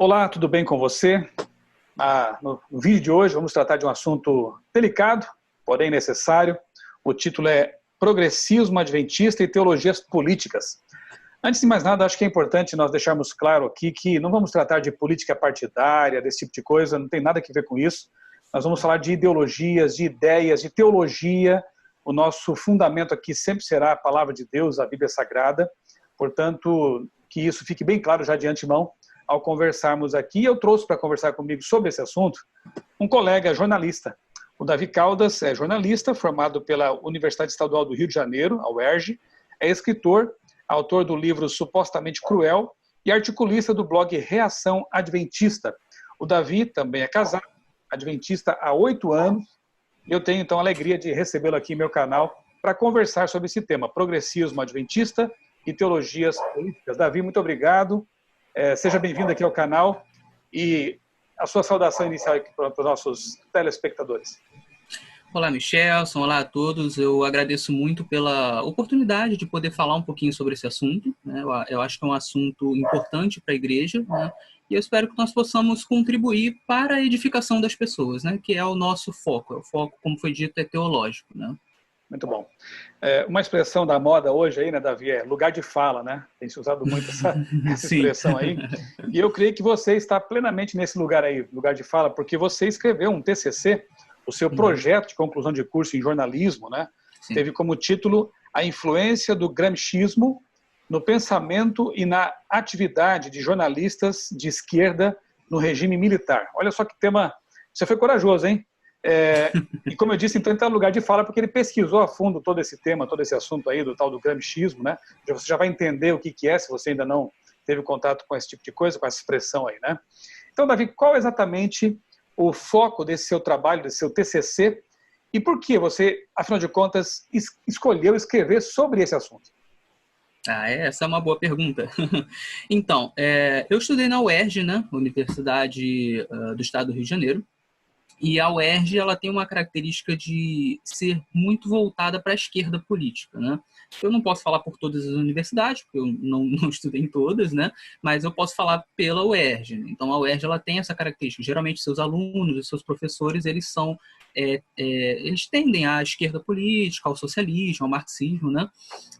Olá, tudo bem com você? No vídeo de hoje vamos tratar de um assunto delicado, porém necessário. O título é Progressismo Adventista e Teologias Políticas. Antes de mais nada, acho que é importante nós deixarmos claro aqui que não vamos tratar de política partidária, desse tipo de coisa, não tem nada a ver com isso. Nós vamos falar de ideologias, de ideias, de teologia. O nosso fundamento aqui sempre será a palavra de Deus, a Bíblia Sagrada. Portanto, que isso fique bem claro já de antemão ao conversarmos aqui. Eu trouxe para conversar comigo sobre esse assunto um colega jornalista. O Davi Caldas é jornalista, formado pela Universidade Estadual do Rio de Janeiro, a UERJ, é escritor, autor do livro Supostamente Cruel e articulista do blog Reação Adventista. O Davi também é casado, adventista há 8 anos, e eu tenho então a alegria de recebê-lo aqui em meu canal para conversar sobre esse tema, progressismo adventista e teologias políticas. Davi, muito obrigado. Seja bem-vindo aqui ao canal e a sua saudação inicial aqui para os nossos telespectadores. Olá, Michelson. Olá a todos. Eu agradeço muito pela oportunidade de poder falar um pouquinho sobre esse assunto, né? Eu acho que é um assunto importante para a igreja, né? E eu espero que nós possamos contribuir para a edificação das pessoas, né? Que é o nosso foco. O foco, como foi dito, é teológico, né? Muito bom. Uma expressão da moda hoje aí, né, Davi, é lugar de fala, né? Tem se usado muito essa expressão aí. E eu creio que você está plenamente nesse lugar aí, lugar de fala, porque você escreveu um TCC, o seu projeto de conclusão de curso em jornalismo, né? Sim. Teve como título A Influência do Gramscismo no Pensamento e na Atividade de Jornalistas de Esquerda no Regime Militar. Olha só que tema, você foi corajoso, hein? E como eu disse, então ele está no lugar de fala porque ele pesquisou a fundo todo esse tema, todo esse assunto aí do tal do gramscismo, né? Você já vai entender o que é, se você ainda não teve contato com esse tipo de coisa, com essa expressão aí, né? Então, Davi, qual é exatamente o foco desse seu trabalho, desse seu TCC, e por que você, afinal de contas, escolheu escrever sobre esse assunto? Essa é uma boa pergunta. Então, eu estudei na UERJ, né? Universidade do Estado do Rio de Janeiro. E a UERJ, ela tem uma característica de ser muito voltada para a esquerda política, né? Eu não posso falar por todas as universidades, porque eu não estudei em todas, né? Mas eu posso falar pela UERJ. Então, a UERJ, ela tem essa característica. Geralmente, seus alunos e seus professores, eles são... eles tendem à esquerda política, ao socialismo, ao marxismo, né?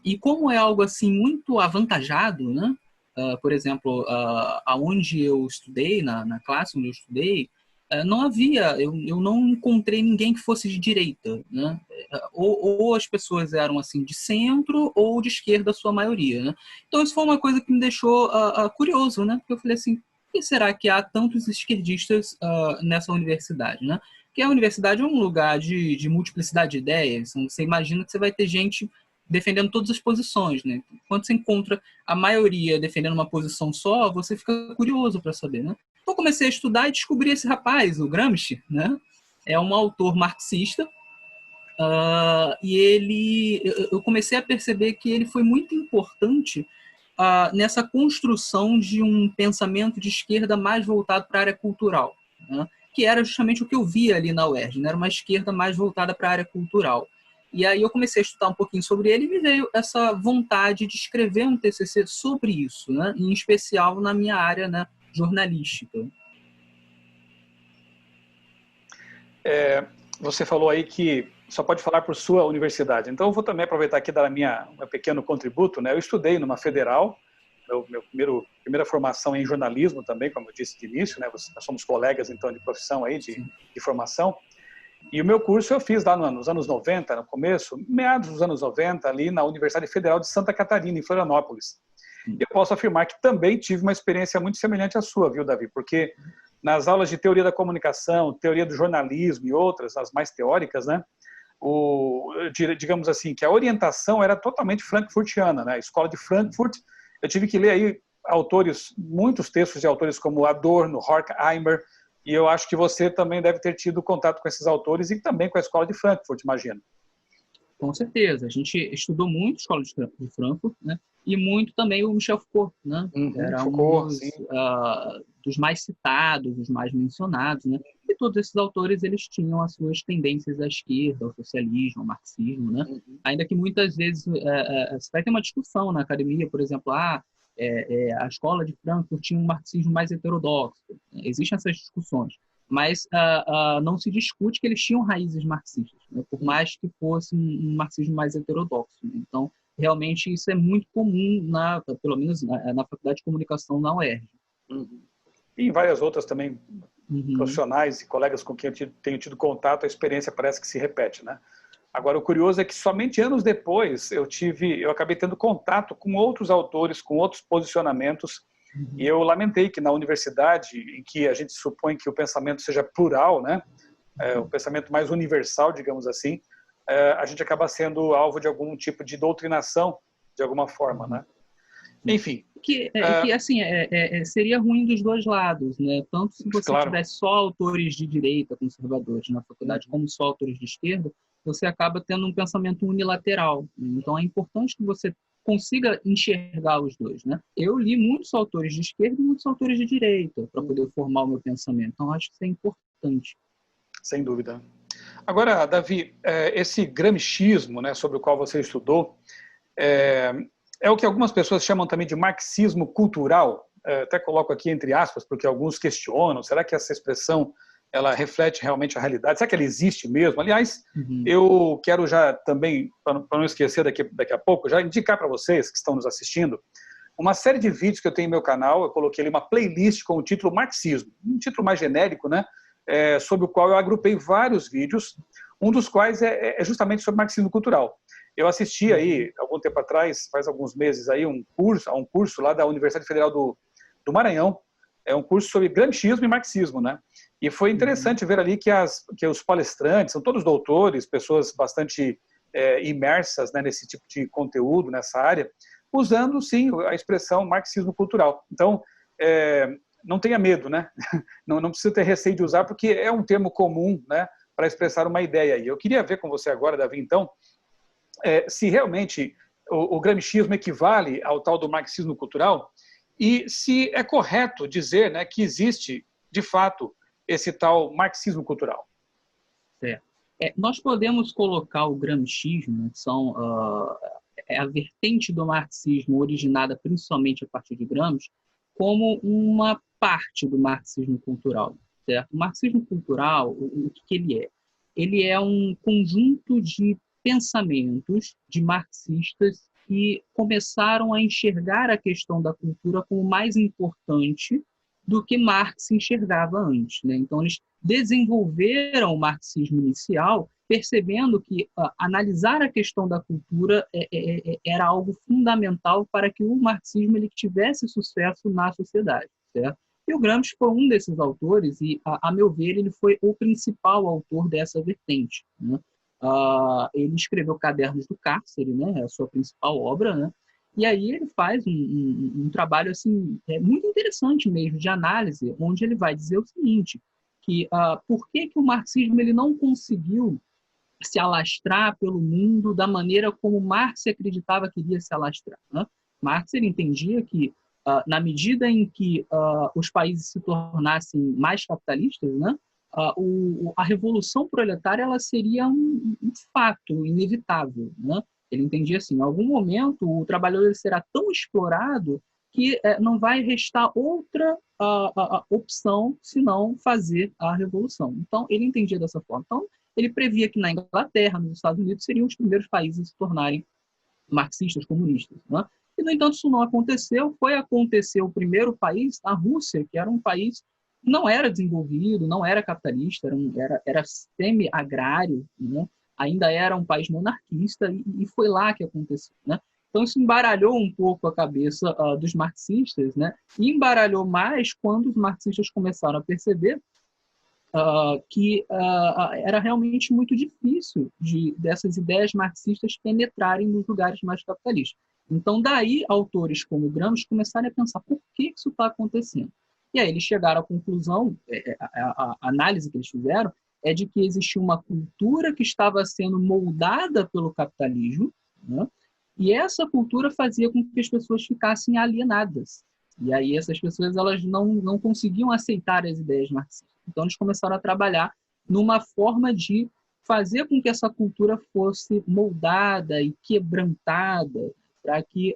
E como é algo, assim, muito avantajado, né? Por exemplo, aonde eu estudei, na classe onde eu estudei, não havia, eu não encontrei ninguém que fosse de direita, né? Ou as pessoas eram assim de centro ou de esquerda, a sua maioria, né? Então isso foi uma coisa que me deixou curioso, né? Porque eu falei assim, por que será que há tantos esquerdistas nessa universidade, né? Porque a universidade é um lugar de multiplicidade de ideias, então, você imagina que você vai ter gente defendendo todas as posições, né? Quando você encontra a maioria defendendo uma posição só, você fica curioso para saber, né? Então comecei a estudar e descobri esse rapaz, o Gramsci, né? É um autor marxista, e eu comecei a perceber que ele foi muito importante nessa construção de um pensamento de esquerda mais voltado para a área cultural, né? Que era justamente o que eu via ali na UERJ, né? Era uma esquerda mais voltada para a área cultural. E aí eu comecei a estudar um pouquinho sobre ele e me veio essa vontade de escrever um TCC sobre isso, né? Em especial na minha área, né, jornalística. Você falou aí que só pode falar por sua universidade. Então eu vou também aproveitar aqui e dar meu pequeno contributo, né? Eu estudei numa federal, primeira formação em jornalismo também, como eu disse de início, né? Nós somos colegas então de profissão aí, de formação. E o meu curso eu fiz lá nos anos 90, no começo, meados dos anos 90, ali na Universidade Federal de Santa Catarina, em Florianópolis. E eu posso afirmar que também tive uma experiência muito semelhante à sua, viu, Davi? Porque nas aulas de teoria da comunicação, teoria do jornalismo e outras, as mais teóricas, né? Digamos assim, que a orientação era totalmente frankfurtiana, né? A escola de Frankfurt, eu tive que ler aí muitos textos de autores como Adorno, Horkheimer, e eu acho que você também deve ter tido contato com esses autores e também com a escola de Frankfurt, imagino. Com certeza. A gente estudou muito a escola de Frankfurt, né? E muito também o Michel Foucault, né? Era Foucault, dos mais citados, dos mais mencionados, né? E todos esses autores, eles tinham as suas tendências à esquerda, ao socialismo, ao marxismo, né? Ainda que muitas vezes você vai ter uma discussão na academia, por exemplo, a escola de Frankfurt tinha um marxismo mais heterodoxo. Existem essas discussões, mas não se discute que eles tinham raízes marxistas, né, por mais que fosse um marxismo mais heterodoxo. Né? Então, realmente, isso é muito comum, pelo menos na Faculdade de Comunicação da UERJ. Uhum. E em várias outras também, profissionais e colegas com quem eu tenho tido contato, a experiência parece que se repete, né? Agora, o curioso é que somente anos depois eu acabei tendo contato com outros autores, com outros posicionamentos, e eu lamentei que na universidade, em que a gente supõe que o pensamento seja plural, né, o pensamento mais universal, digamos assim, a gente acaba sendo alvo de algum tipo de doutrinação, de alguma forma, né? Enfim. Assim, seria ruim dos dois lados, né? Tanto se você claro. tivesse só autores de direita, conservadores na faculdade, como só autores de esquerda, você acaba tendo um pensamento unilateral. Então, é importante que você consiga enxergar os dois, né? Eu li muitos autores de esquerda e muitos autores de direita para poder formar o meu pensamento. Então, acho que isso é importante. Sem dúvida. Agora, Davi, esse gramscismo, né, sobre o qual você estudou, é o que algumas pessoas chamam também de marxismo cultural. Até coloco aqui entre aspas, porque alguns questionam, será que essa expressão ela reflete realmente a realidade? Será que ela existe mesmo? Aliás, eu quero já também, para não esquecer daqui a pouco, já indicar para vocês que estão nos assistindo, uma série de vídeos que eu tenho em meu canal. Eu coloquei ali uma playlist com o título Marxismo, um título mais genérico, né? Sobre o qual eu agrupei vários vídeos, um dos quais é justamente sobre marxismo cultural. Eu assisti aí, algum tempo atrás, faz alguns meses, aí, um curso lá da Universidade Federal do Maranhão, um curso sobre gramscismo e marxismo, né? E foi interessante ver ali que os palestrantes são todos doutores, pessoas bastante imersas, né, nesse tipo de conteúdo, nessa área, usando, sim, a expressão marxismo cultural. Então, não tenha medo, né? Não precisa ter receio de usar, porque é um termo comum, né, para expressar uma ideia aí. Eu queria ver com você agora, Davi, então, se realmente o gramscismo equivale ao tal do marxismo cultural e se é correto dizer, né, que existe, de fato, esse tal marxismo cultural. Nós podemos colocar o gramscismo, que são a vertente do marxismo originada principalmente a partir de Gramsci, como uma parte do marxismo cultural. Certo? O marxismo cultural, o que ele é? Ele é um conjunto de pensamentos de marxistas que começaram a enxergar a questão da cultura como mais importante do que Marx enxergava antes. Né? Então, eles desenvolveram o marxismo inicial, percebendo que analisar a questão da cultura era algo fundamental para que o marxismo ele tivesse sucesso na sociedade. Certo? E o Gramsci foi um desses autores e, a meu ver, ele foi o principal autor dessa vertente. Né? Ele escreveu Cadernos do Cárcere, né? É a sua principal obra, né? E aí ele faz um trabalho assim, muito interessante mesmo, de análise, onde ele vai dizer o seguinte, que por que o marxismo ele não conseguiu se alastrar pelo mundo da maneira como Marx acreditava que iria se alastrar. Né? Marx ele entendia que, na medida em que os países se tornassem mais capitalistas, né, a revolução proletária ela seria um fato inevitável. Né? Ele entendia assim, em algum momento o trabalhador será tão explorado que não vai restar outra opção senão fazer a revolução. Então, ele entendia dessa forma. Então, ele previa que na Inglaterra, nos Estados Unidos, seriam os primeiros países a se tornarem marxistas, comunistas. Né? E, no entanto, isso não aconteceu. Foi acontecer o primeiro país, a Rússia, que era um país que não era desenvolvido, não era capitalista, era semi-agrário, né? Ainda era um país monarquista, e foi lá que aconteceu. Né? Então, isso embaralhou um pouco a cabeça dos marxistas, né? E embaralhou mais quando os marxistas começaram a perceber que era realmente muito difícil dessas ideias marxistas penetrarem nos lugares mais capitalistas. Então, daí, autores como Gramsci começaram a pensar por que isso está acontecendo. E aí eles chegaram à conclusão, a análise que eles fizeram, é de que existia uma cultura que estava sendo moldada pelo capitalismo, né? E essa cultura fazia com que as pessoas ficassem alienadas. E aí essas pessoas elas não conseguiam aceitar as ideias marxistas. Então eles começaram a trabalhar numa forma de fazer com que essa cultura fosse moldada e quebrantada, para que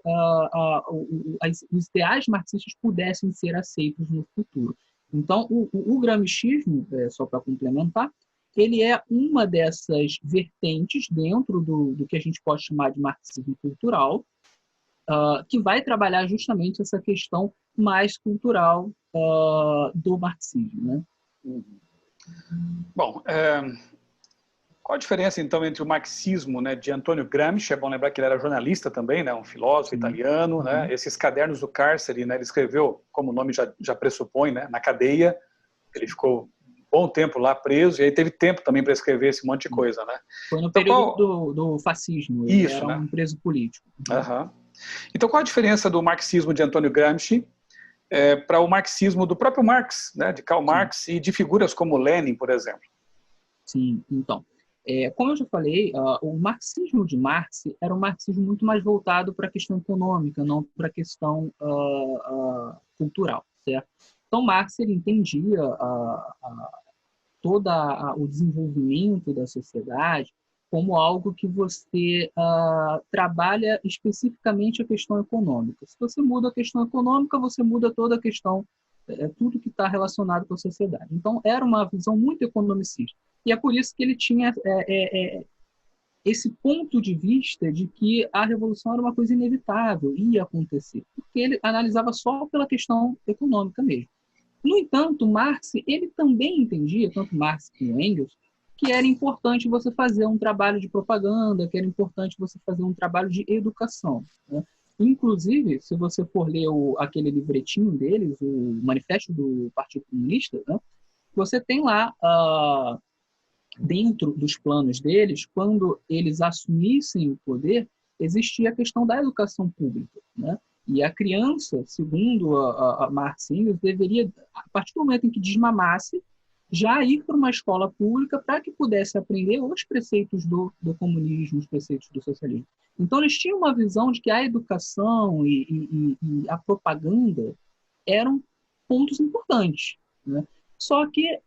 os ideais marxistas pudessem ser aceitos no futuro. Então, o gramscismo, só para complementar, ele é uma dessas vertentes dentro do que a gente pode chamar de marxismo cultural, que vai trabalhar justamente essa questão mais cultural do marxismo, né? Bom, qual a diferença, então, entre o marxismo, né, de Antônio Gramsci? É bom lembrar que ele era jornalista também, né, um filósofo italiano, né, esses cadernos do cárcere, né, ele escreveu, como o nome já pressupõe, né, na cadeia. Ele ficou um bom tempo lá preso e aí teve tempo também para escrever esse monte de coisa, né? Foi no período do fascismo, ele Isso, era né? um preso político. Então, qual a diferença do marxismo de Antônio Gramsci para o marxismo do próprio Marx, né, de Karl Marx, e de figuras como Lenin, por exemplo? Sim, então, como eu já falei, o marxismo de Marx era um marxismo muito mais voltado para a questão econômica, não para a questão cultural, certo? Então, Marx ele entendia todo o desenvolvimento da sociedade como algo que você trabalha especificamente a questão econômica. Se você muda a questão econômica, você muda toda a questão, tudo que está relacionado com a sociedade. Então, era uma visão muito economicista. E é por isso que ele tinha esse ponto de vista de que a revolução era uma coisa inevitável, ia acontecer, porque ele analisava só pela questão econômica mesmo. No entanto, Marx, ele também entendia, tanto Marx como Engels, que era importante você fazer um trabalho de propaganda, que era importante você fazer um trabalho de educação, né? Inclusive, se você for ler aquele livretinho deles, o Manifesto do Partido Comunista, né, você tem lá, dentro dos planos deles, quando eles assumissem o poder, existia a questão da educação pública, né? E a criança, segundo a Marx e Engels, deveria, a partir do momento em que desmamasse, já ir para uma escola pública para que pudesse aprender os preceitos do comunismo, os preceitos do socialismo. Então, eles tinham uma visão de que a educação e a propaganda eram pontos importantes, né? Só que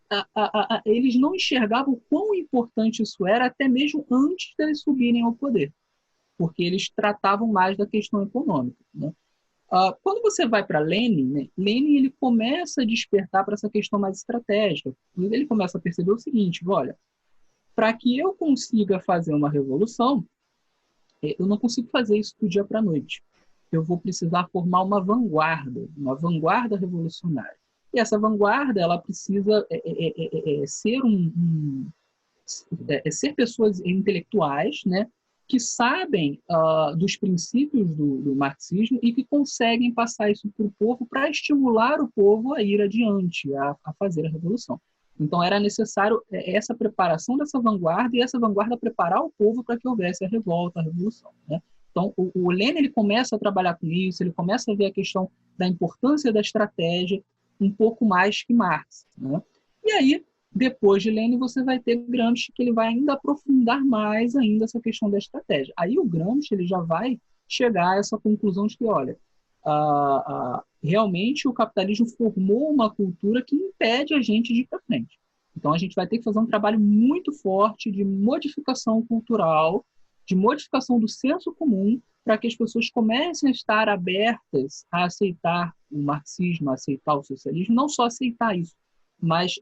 eles não enxergavam o quão importante isso era até mesmo antes de eles subirem ao poder, porque eles tratavam mais da questão econômica, né? Quando você vai para Lenin, né, Lenin ele começa a despertar para essa questão mais estratégica. Ele começa a perceber o seguinte: olha, para que eu consiga fazer uma revolução, eu não consigo fazer isso do dia para a noite. Eu vou precisar formar uma vanguarda revolucionária. E essa vanguarda ela precisa ser pessoas intelectuais, né, que sabem dos princípios do marxismo e que conseguem passar isso para o povo para estimular o povo a ir adiante, a fazer a revolução. Então, era necessário essa preparação dessa vanguarda e essa vanguarda preparar o povo para que houvesse a revolta, a revolução, né? Então, o Lenin ele começa a trabalhar com isso, ele começa a ver a questão da importância da estratégia um pouco mais que Marx, né? E aí, depois de Lenin, você vai ter Gramsci, que ele vai ainda aprofundar mais ainda essa questão da estratégia. Aí o Gramsci ele já vai chegar a essa conclusão de que, olha, realmente o capitalismo formou uma cultura que impede a gente de ir para frente. Então a gente vai ter que fazer um trabalho muito forte de modificação cultural, de modificação do senso comum, para que as pessoas comecem a estar abertas a aceitar o marxismo, a aceitar o socialismo, não só aceitar isso, mas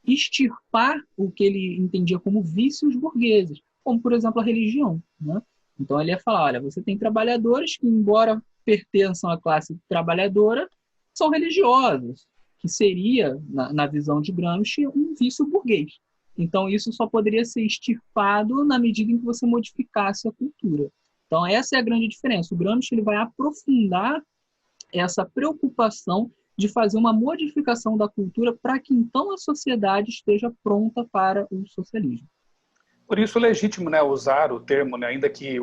extirpar o que ele entendia como vícios burgueses, como, por exemplo, a religião, né? Então, ele ia falar, olha, você tem trabalhadores que, embora pertençam à classe trabalhadora, são religiosos, que seria, na visão de Gramsci, um vício burguês. Então, isso só poderia ser extirpado na medida em que você modificasse a cultura. Então, essa é a grande diferença. O Gramsci ele vai aprofundar essa preocupação de fazer uma modificação da cultura para que, então, a sociedade esteja pronta para o socialismo. Por isso, é legítimo, né, usar o termo, né, ainda que,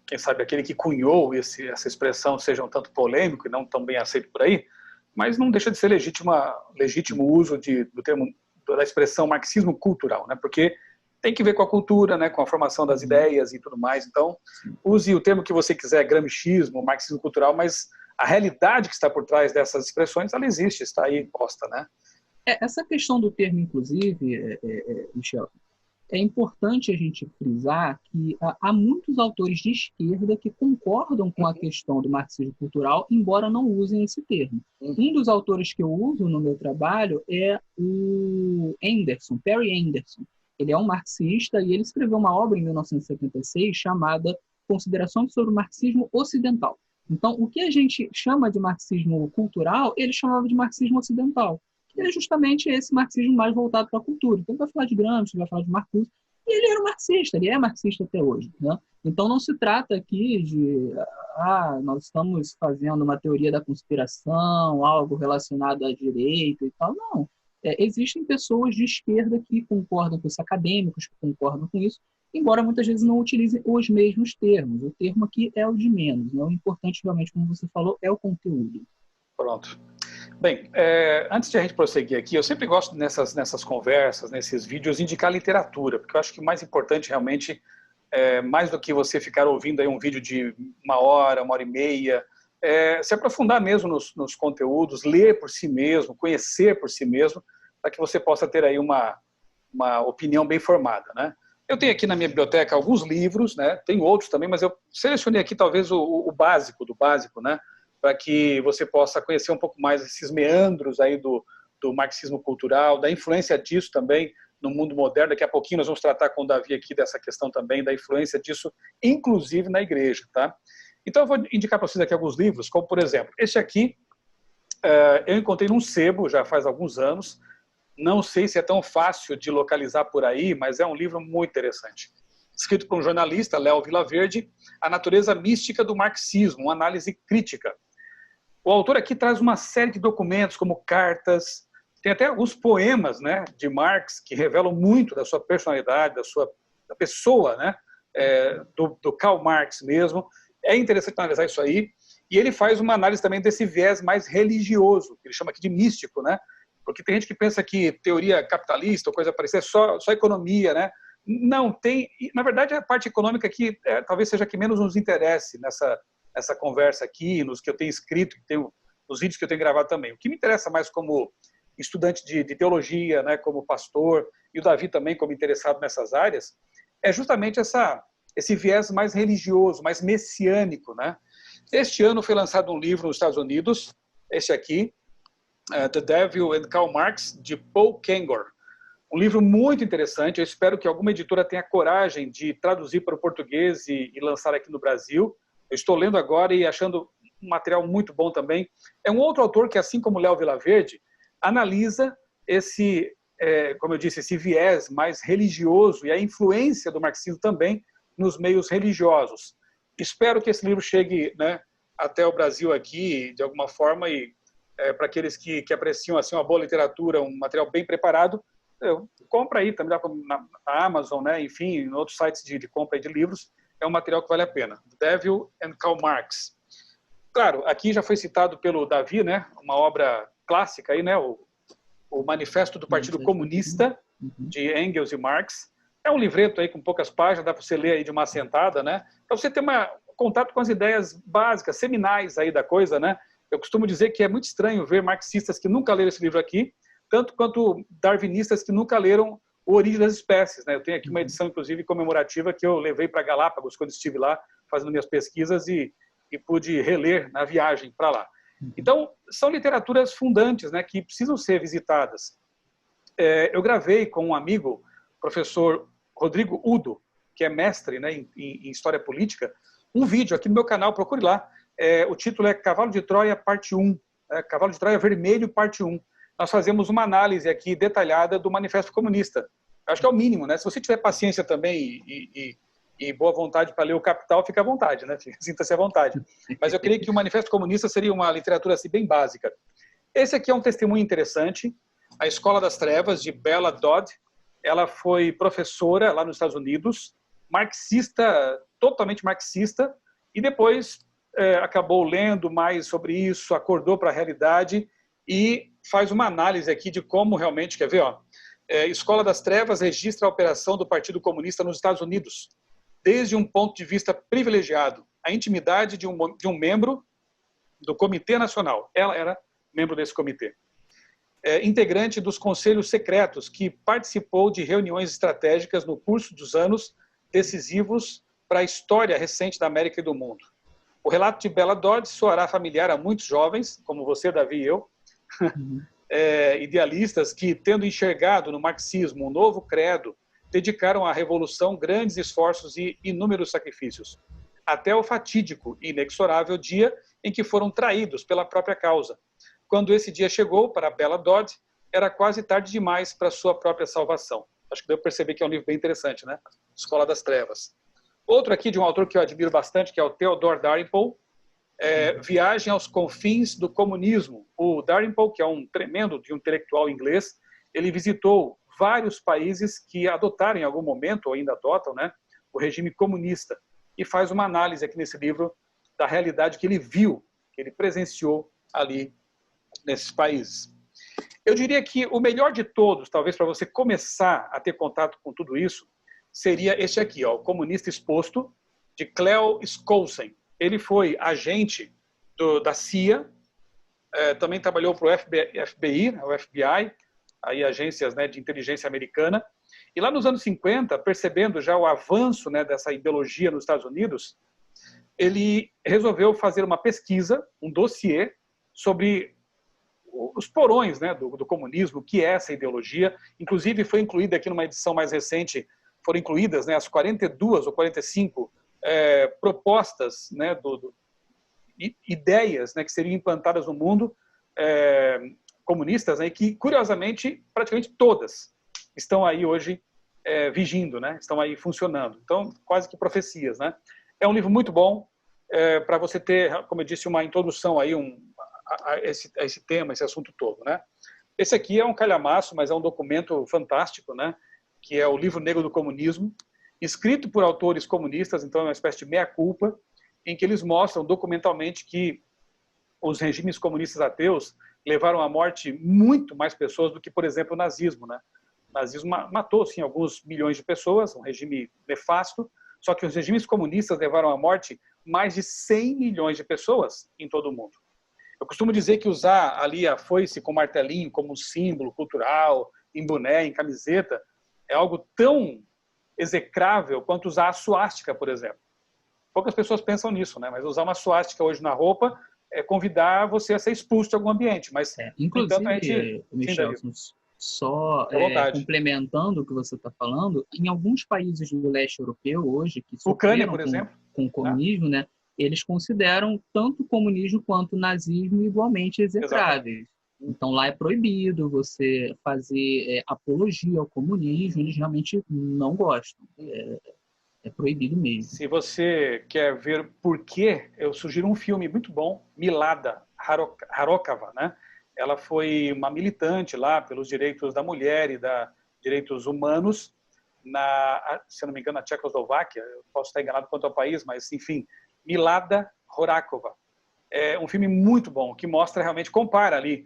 quem sabe, aquele que cunhou essa expressão seja um tanto polêmico e não tão bem aceito por aí, mas não deixa de ser legítimo o uso do termo, da expressão marxismo cultural, né, porque tem que ver com a cultura, né, com a formação das ideias e tudo mais. Então, use o termo que você quiser, gramscismo, marxismo cultural, mas a realidade que está por trás dessas expressões, ela existe, está aí posta, né? Essa questão do termo, inclusive, Michel, é importante a gente frisar que há muitos autores de esquerda que concordam com a questão do marxismo cultural, embora não usem esse termo. Um dos autores que eu uso no meu trabalho é o Anderson, Perry Anderson. Ele é um marxista e ele escreveu uma obra em 1976 chamada Considerações sobre o Marxismo Ocidental. Então, o que a gente chama de marxismo cultural, ele chamava de marxismo ocidental, que é justamente esse marxismo mais voltado para a cultura. Então, ele vai falar de Gramsci, vai falar de Marcuse, e ele era um marxista, ele é marxista até hoje, né? Então, não se trata aqui de, nós estamos fazendo uma teoria da conspiração, algo relacionado à direita e tal. Não. Existem pessoas de esquerda que concordam com isso, acadêmicos que concordam com isso, embora muitas vezes não utilizem os mesmos termos. O termo aqui é o de menos, né? O importante, realmente, como você falou, é o conteúdo. Pronto. Bem, antes de a gente prosseguir aqui, eu sempre gosto nessas conversas, nesses vídeos, indicar literatura, porque eu acho que o mais importante realmente, mais do que você ficar ouvindo aí um vídeo de 1 hora e meia, se aprofundar mesmo nos conteúdos, ler por si mesmo, conhecer por si mesmo, para que você possa ter aí uma opinião bem formada, né? Eu tenho aqui na minha biblioteca alguns livros, né? Tem outros também, mas eu selecionei aqui talvez o básico do básico, né? Para que você possa conhecer um pouco mais esses meandros aí do marxismo cultural, da influência disso também no mundo moderno. Daqui a pouquinho nós vamos tratar com o Davi aqui dessa questão também, da influência disso, inclusive na igreja, tá? Então eu vou indicar para vocês aqui alguns livros, como por exemplo, esse aqui, eu encontrei num sebo já faz alguns anos, não sei se é tão fácil de localizar por aí, mas é um livro muito interessante. Escrito por um jornalista, Léo Vilaverde, A Natureza Mística do Marxismo, uma análise crítica. O autor aqui traz uma série de documentos, como cartas, tem até alguns poemas, né, de Marx, que revelam muito da sua personalidade, da pessoa, né, do Karl Marx mesmo. É interessante analisar isso aí. E ele faz uma análise também desse viés mais religioso, que ele chama aqui de místico, né? Porque tem gente que pensa que teoria capitalista ou coisa parecida é só economia, né? Não, tem... Na verdade, a parte econômica aqui talvez seja a que menos nos interesse nessa conversa aqui, nos que eu tenho escrito, nos vídeos que eu tenho gravado também. O que me interessa mais como estudante de teologia, né, como pastor, e o Davi também como interessado nessas áreas, é justamente esse viés mais religioso, mais messiânico, né? Este ano foi lançado um livro nos Estados Unidos, esse aqui, The Devil and Karl Marx, de Paul Kengor. Um livro muito interessante, eu espero que alguma editora tenha coragem de traduzir para o português e lançar aqui no Brasil. Eu estou lendo agora e achando um material muito bom também. É um outro autor que, assim como Léo Vilaverde, analisa como eu disse, esse viés mais religioso e a influência do marxismo também nos meios religiosos. Espero que esse livro chegue, né, até o Brasil aqui, de alguma forma, e para aqueles que apreciam assim, uma boa literatura, um material bem preparado, compra aí também na Amazon, né, enfim, em outros sites de compra de livros, é um material que vale a pena. Devil and Karl Marx. Claro, aqui já foi citado pelo Davi, né, uma obra clássica, aí, né, o Manifesto do Partido Comunista, de Engels e Marx. É um livreto aí com poucas páginas, dá para você ler aí de uma assentada, né, para você ter contato com as ideias básicas, seminais aí da coisa, né. Eu costumo dizer que é muito estranho ver marxistas que nunca leram esse livro aqui, tanto quanto darwinistas que nunca leram O Origem das Espécies, né? Eu tenho aqui uma edição, inclusive, comemorativa que eu levei para Galápagos quando estive lá fazendo minhas pesquisas e pude reler na viagem para lá. Então, são literaturas fundantes, né, que precisam ser visitadas. Eu gravei com um amigo, professor Rodrigo Udo, que é mestre, né, em História Política, um vídeo aqui no meu canal, procure lá. O título é Cavalo de Troia, parte 1. Cavalo de Troia Vermelho, parte 1. Nós fazemos uma análise aqui detalhada do Manifesto Comunista. Eu acho que é o mínimo, né? Se você tiver paciência também e boa vontade para ler o Capital, fica à vontade, né? Sinta-se à vontade. Mas eu creio que o Manifesto Comunista seria uma literatura assim, bem básica. Esse aqui é um testemunho interessante. A Escola das Trevas, de Bella Dodd. Ela foi professora lá nos Estados Unidos, marxista, totalmente marxista, e depois acabou lendo mais sobre isso, acordou para a realidade e faz uma análise aqui de como realmente, quer ver, ó, Escola das Trevas registra a operação do Partido Comunista nos Estados Unidos, desde um ponto de vista privilegiado, a intimidade de um membro do Comitê Nacional. Ela era membro desse comitê. integrante dos conselhos secretos, que participou de reuniões estratégicas no curso dos anos decisivos para a história recente da América e do mundo. O relato de Bella Dodd soará familiar a muitos jovens, como você, Davi e eu, idealistas que, tendo enxergado no marxismo um novo credo, dedicaram à revolução grandes esforços e inúmeros sacrifícios, até o fatídico e inexorável dia em que foram traídos pela própria causa. Quando esse dia chegou para Bella Dodd, era quase tarde demais para sua própria salvação. Acho que deu para perceber que é um livro bem interessante, né? Escola das Trevas. Outro aqui de um autor que eu admiro bastante, que é o Theodore Dalrymple, Viagem aos Confins do Comunismo. O Dalrymple, que é um tremendo de um intelectual inglês, ele visitou vários países que adotaram em algum momento, ou ainda adotam, né, o regime comunista, e faz uma análise aqui nesse livro da realidade que ele viu, que ele presenciou ali nesses países. Eu diria que o melhor de todos, talvez para você começar a ter contato com tudo isso, seria este aqui, ó, O Comunista Exposto, de Cleo Skousen. Ele foi agente da CIA, também trabalhou para o FBI, o FBI, aí agências, né, de inteligência americana, e lá nos anos 50, percebendo já o avanço, né, dessa ideologia nos Estados Unidos, ele resolveu fazer uma pesquisa, um dossiê, sobre os porões, né, do comunismo, o que é essa ideologia. Inclusive foi incluída aqui numa edição mais recente, foram incluídas, né, as 42 ou 45 propostas, né, ideias, né, que seriam implantadas no mundo comunistas, né, que, curiosamente, praticamente todas estão aí hoje vigindo, né, estão aí funcionando. Então, quase que profecias, né? É um livro muito bom para você ter, como eu disse, uma introdução aí a esse tema, esse assunto todo, né? Esse aqui é um calhamaço, mas é um documento fantástico, né? Que é o Livro Negro do Comunismo, escrito por autores comunistas, então é uma espécie de meia-culpa, em que eles mostram documentalmente que os regimes comunistas ateus levaram à morte muito mais pessoas do que, por exemplo, o nazismo, né? O nazismo matou, sim, alguns milhões de pessoas, um regime nefasto, só que os regimes comunistas levaram à morte mais de 100 milhões de pessoas em todo o mundo. Eu costumo dizer que usar ali a foice com martelinho como um símbolo cultural, em boné, em camiseta, é algo tão execrável quanto usar a suástica, por exemplo. Poucas pessoas pensam nisso, né? Mas usar uma suástica hoje na roupa é convidar você a ser expulso de algum ambiente. Mas, inclusive, entanto, a gente... Michel, só complementando o que você está falando, em alguns países do leste europeu hoje, que Ucrânia, sofreram por exemplo, com o comunismo, né, eles consideram tanto o comunismo quanto o nazismo igualmente execráveis. Exatamente. Então, lá é proibido você fazer apologia ao comunismo, eles realmente não gostam. É proibido mesmo. Se você quer ver por quê, eu sugiro um filme muito bom, Milada Harokava, né? Ela foi uma militante lá pelos direitos da mulher e direitos humanos, se eu não me engano, na Tchecoslováquia. Eu posso estar enganado quanto ao país, mas, enfim, Milada Horakova. É um filme muito bom, que mostra realmente, compara ali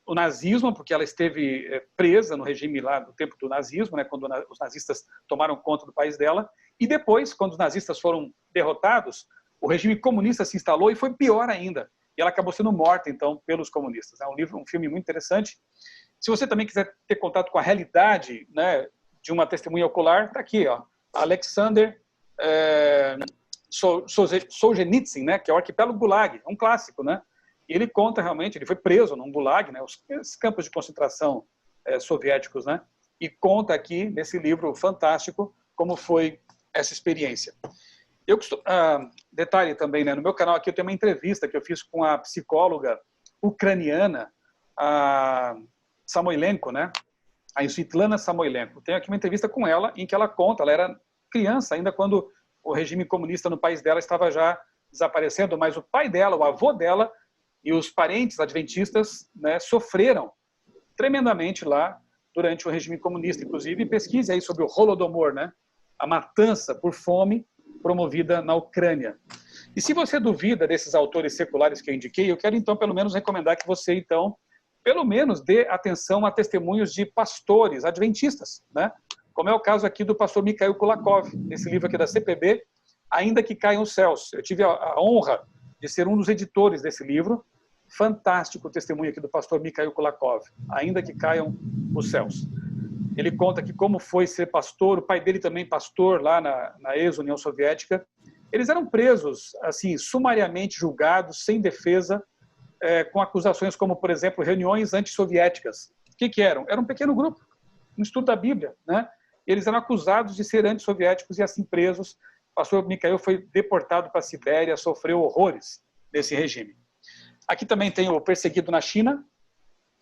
o nazismo, porque ela esteve presa no regime lá do tempo do nazismo, né, quando os nazistas tomaram conta do país dela, e depois, quando os nazistas foram derrotados, o regime comunista se instalou e foi pior ainda. E ela acabou sendo morta, então, pelos comunistas. É um filme muito interessante. Se você também quiser ter contato com a realidade, né, de uma testemunha ocular, está aqui, ó, Alexander Solzhenitsyn, né, que é o Arquipélago Gulag, é um clássico, né? E ele conta realmente, ele foi preso num Gulag, né, os campos de concentração soviéticos, né? E conta aqui, nesse livro fantástico, como foi essa experiência. Detalhe também, né, no meu canal aqui eu tenho uma entrevista que eu fiz com a psicóloga ucraniana, a Samoilenko, né? A Svitlana Samoilenko. Tenho aqui uma entrevista com ela, em que ela conta, ela era criança ainda quando o regime comunista no país dela estava já desaparecendo, mas o pai dela, o avô dela e os parentes adventistas, né, sofreram tremendamente lá durante o regime comunista. Inclusive, pesquise aí sobre o Holodomor, né? A matança por fome promovida na Ucrânia. E se você duvida desses autores seculares que eu indiquei, eu quero então pelo menos recomendar que você então pelo menos dê atenção a testemunhos de pastores adventistas, né? Como é o caso aqui do pastor Mikhail Kulakov, nesse livro aqui da CPB, Ainda que Caiam os Céus. Eu tive a honra de ser um dos editores desse livro, Fantástico o testemunho aqui do pastor Mikhail Kulakov, Ainda que Caiam os Céus. Ele conta que como foi ser pastor, o pai dele também pastor lá na ex-União Soviética. Eles eram presos, assim, sumariamente julgados, sem defesa, com acusações como, por exemplo, reuniões antissoviéticas. O que eram? Era um pequeno grupo, um estudo da Bíblia, né? Eles eram acusados de ser antissoviéticos e assim presos. O pastor Mikhail foi deportado para a Sibéria, sofreu horrores desse regime. Aqui também tem o Perseguido na China,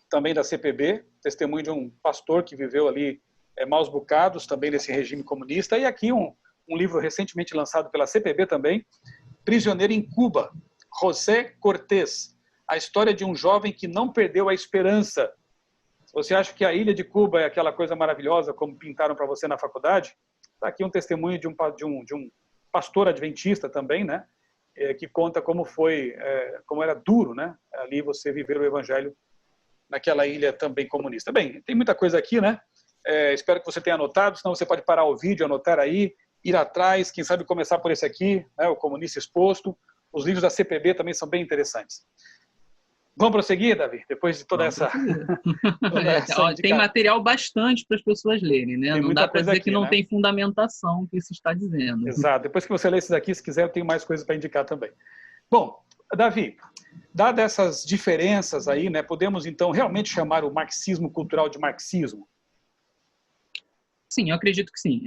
também da CPB, testemunho de um pastor que viveu ali maus bocados, também nesse regime comunista. E aqui um livro recentemente lançado pela CPB também, Prisioneiro em Cuba, José Cortés, a história de um jovem que não perdeu a esperança. Se você acha que a ilha de Cuba é aquela coisa maravilhosa, como pintaram para você na faculdade, está aqui um testemunho de um pastor adventista também, né? Que conta como foi, como era duro, né? Ali você viver o evangelho naquela ilha também comunista. Bem, tem muita coisa aqui, né? Espero que você tenha anotado, senão você pode parar o vídeo, anotar aí, ir atrás, quem sabe começar por esse aqui, né? O Comunista Exposto. Os livros da CPB também são bem interessantes. Vamos prosseguir, Davi? Depois de toda essa tem material bastante para as pessoas lerem, né? Não dá para dizer que não tem fundamentação o que isso está dizendo. Exato. Depois que você ler esses aqui, se quiser, eu tenho mais coisas para indicar também. Bom, Davi, dadas essas diferenças aí, né, podemos então realmente chamar o marxismo cultural de marxismo? Sim, eu acredito que sim.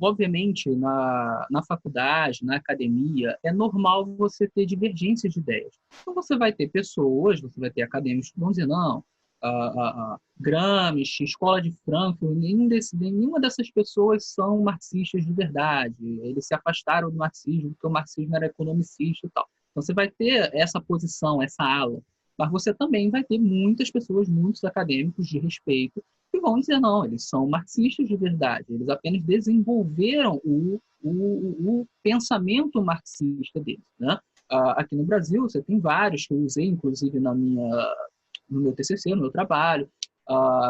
Obviamente, na faculdade, na academia, é normal você ter divergências de ideias. Então, você vai ter pessoas, você vai ter acadêmicos que vão dizer, não, Gramsci, Escola de Frankfurt, nenhuma dessas pessoas são marxistas de verdade. Eles se afastaram do marxismo, porque o marxismo era economicista e tal. Então, você vai ter essa posição, essa ala. Mas você também vai ter muitas pessoas, muitos acadêmicos de respeito, que vão dizer, não, eles são marxistas de verdade, eles apenas desenvolveram o pensamento marxista deles, né? Aqui no Brasil, você tem vários que eu usei, inclusive, no meu TCC, no meu trabalho.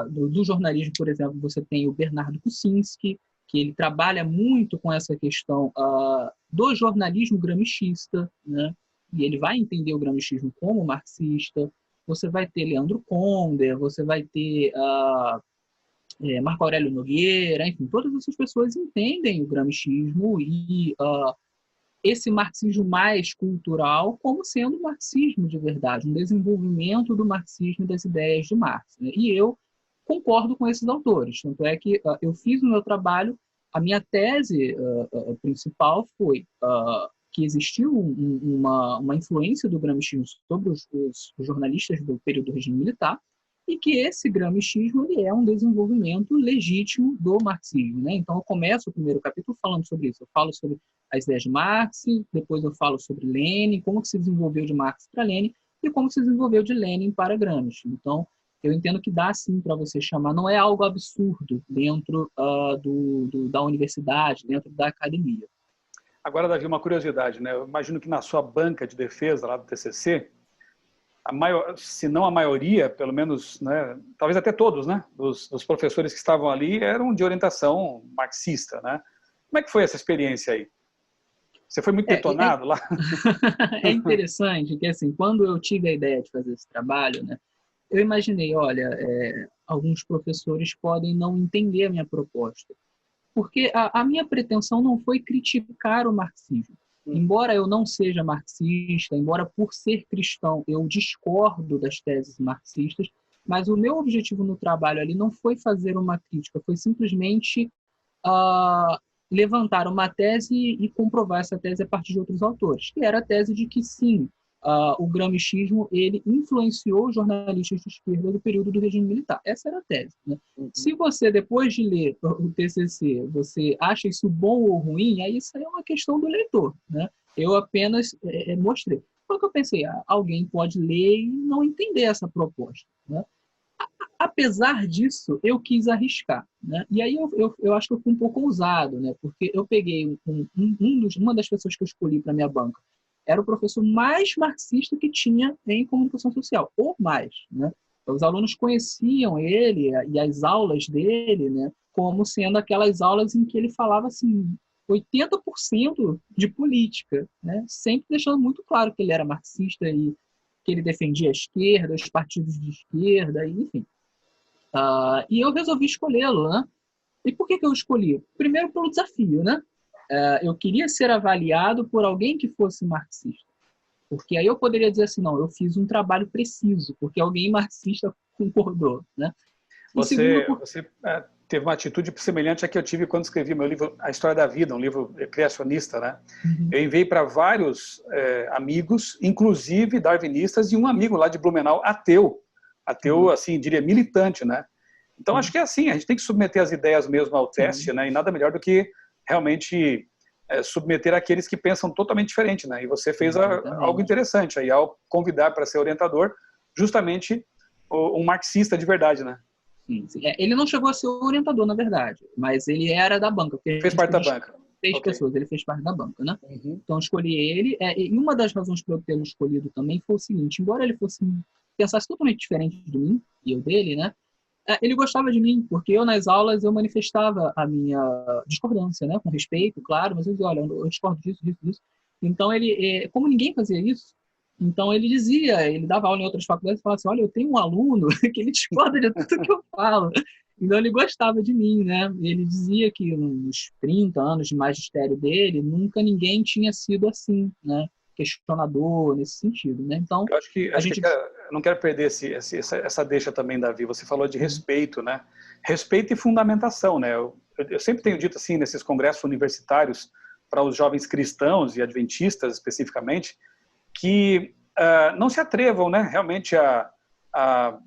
Do jornalismo, por exemplo, você tem o Bernardo Kucinski, que ele trabalha muito com essa questão do jornalismo gramscista, né? E ele vai entender o gramscismo como marxista. Você vai ter Leandro Conder, você vai ter Marco Aurélio Nogueira, enfim, todas essas pessoas entendem o gramscismo e esse marxismo mais cultural como sendo um marxismo de verdade, um desenvolvimento do marxismo e das ideias de Marx, né? E eu concordo com esses autores. Tanto é que eu fiz no meu trabalho, a minha tese principal foi que existiu uma influência do gramscismo sobre os jornalistas do período do regime militar, e que esse gramscismo ele é um desenvolvimento legítimo do marxismo, né? Então, eu começo o primeiro capítulo falando sobre isso. Eu falo sobre as ideias de Marx, depois eu falo sobre Lenin, como que se desenvolveu de Marx para Lenin, e como se desenvolveu de Lenin para Gramsci. Então, eu entendo que dá sim para você chamar, não é algo absurdo dentro da universidade, dentro da academia. Agora, Davi, uma curiosidade, né? Eu imagino que na sua banca de defesa lá do TCC, se não a maioria, pelo menos, né, talvez até todos, né, dos professores que estavam ali eram de orientação marxista, né? Como é que foi essa experiência aí? Você foi muito detonado lá? É interessante que, assim, quando eu tive a ideia de fazer esse trabalho, né, eu imaginei, olha, alguns professores podem não entender a minha proposta, porque a minha pretensão não foi criticar o marxismo. Embora eu não seja marxista, embora por ser cristão eu discordo das teses marxistas, mas o meu objetivo no trabalho ali não foi fazer uma crítica, foi simplesmente levantar uma tese e comprovar essa tese a partir de outros autores, que era a tese de que sim, o gramscismo ele influenciou os jornalistas de esquerda do período do regime militar. Essa era a tese, né? Se você, depois de ler o TCC, você acha isso bom ou ruim, aí isso aí é uma questão do leitor, né? Eu apenas mostrei. Porque eu pensei, alguém pode ler e não entender essa proposta, né? Apesar disso, eu quis arriscar, né? E aí eu acho que eu fui um pouco ousado, né? Porque eu peguei uma das pessoas que eu escolhi para minha banca, era o professor mais marxista que tinha em comunicação social, ou mais, né? Então, os alunos conheciam ele e as aulas dele, né, como sendo aquelas aulas em que ele falava assim 80% de política, né? Sempre deixando muito claro que ele era marxista e que ele defendia a esquerda, os partidos de esquerda, enfim. E eu resolvi escolhê-lo, né? E por que eu escolhi? Primeiro pelo desafio, né? Eu queria ser avaliado por alguém que fosse marxista. Porque aí eu poderia dizer assim, não, eu fiz um trabalho preciso, porque alguém marxista concordou, né? E Você, segundo, você teve uma atitude semelhante à que eu tive quando escrevi meu livro A História da Vida, um livro criacionista, né? Eu enviei para vários amigos, inclusive darwinistas, e um amigo lá de Blumenau, ateu, assim, diria militante, né? Então acho que é assim, a gente tem que submeter as ideias mesmo ao teste, né? E nada melhor do que realmente submeter aqueles que pensam totalmente diferente, né? E você fez algo interessante aí ao convidar para ser orientador justamente um marxista de verdade, né? Sim, sim. Ele não chegou a ser orientador, na verdade, mas ele era da banca. Fez parte da banca. 6 pessoas, ele fez parte da banca, né? Então, eu escolhi ele. E uma das razões para eu tê-lo escolhido também foi o seguinte: embora ele pensasse totalmente diferente de mim e eu dele, né? Ele gostava de mim, porque eu, nas aulas, eu manifestava a minha discordância, né? Com respeito, claro, mas eu dizia, olha, eu discordo disso, disso, disso. Então, como ninguém fazia isso, então ele dava aula em outras faculdades e falava assim, olha, eu tenho um aluno que ele discorda de tudo que eu falo. Então ele gostava de mim, né? Ele dizia que nos 30 anos de magistério dele, nunca ninguém tinha sido assim, né? Questionador nesse sentido, né? Então, eu acho que eu não quero perder essa deixa também, Davi. Você falou de respeito, né? Respeito e fundamentação, né? Eu sempre tenho dito assim nesses congressos universitários para os jovens cristãos e adventistas especificamente, que não se atrevam, né, realmente a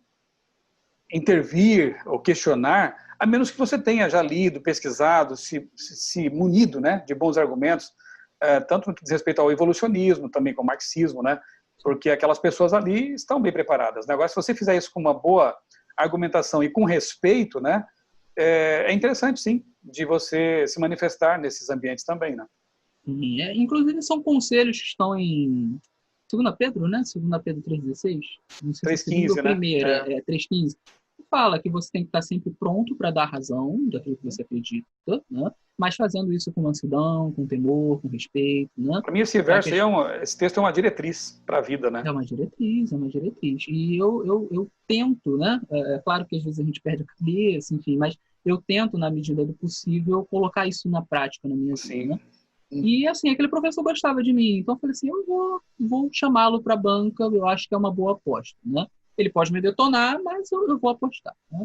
intervir ou questionar, a menos que você tenha já lido, pesquisado, se munido, né, de bons argumentos, tanto no que diz respeito ao evolucionismo, também com o marxismo, né, porque aquelas pessoas ali estão bem preparadas, né? Agora, se você fizer isso com uma boa argumentação e com respeito, né, é interessante, sim, de você se manifestar nesses ambientes também, né? Inclusive, são conselhos que estão em 2 Pedro, né? 2 Pedro 3,16. Não sei se você viu 3,15, a né? primeira, 3,15. Fala que você tem que estar sempre pronto para dar razão daquilo que você acredita, né? Mas fazendo isso com mansidão, com temor, com respeito, né? Para mim, esse texto é uma diretriz para a vida, né? É uma diretriz, é uma diretriz. E eu tento, né? É claro que às vezes a gente perde a cabeça, enfim, mas eu tento, na medida do possível, colocar isso na prática na minha vida, né? E, assim, aquele professor gostava de mim. Então, eu falei assim, eu vou chamá-lo para a banca, eu acho que é uma boa aposta, né? Ele pode me detonar, mas eu vou apostar, né?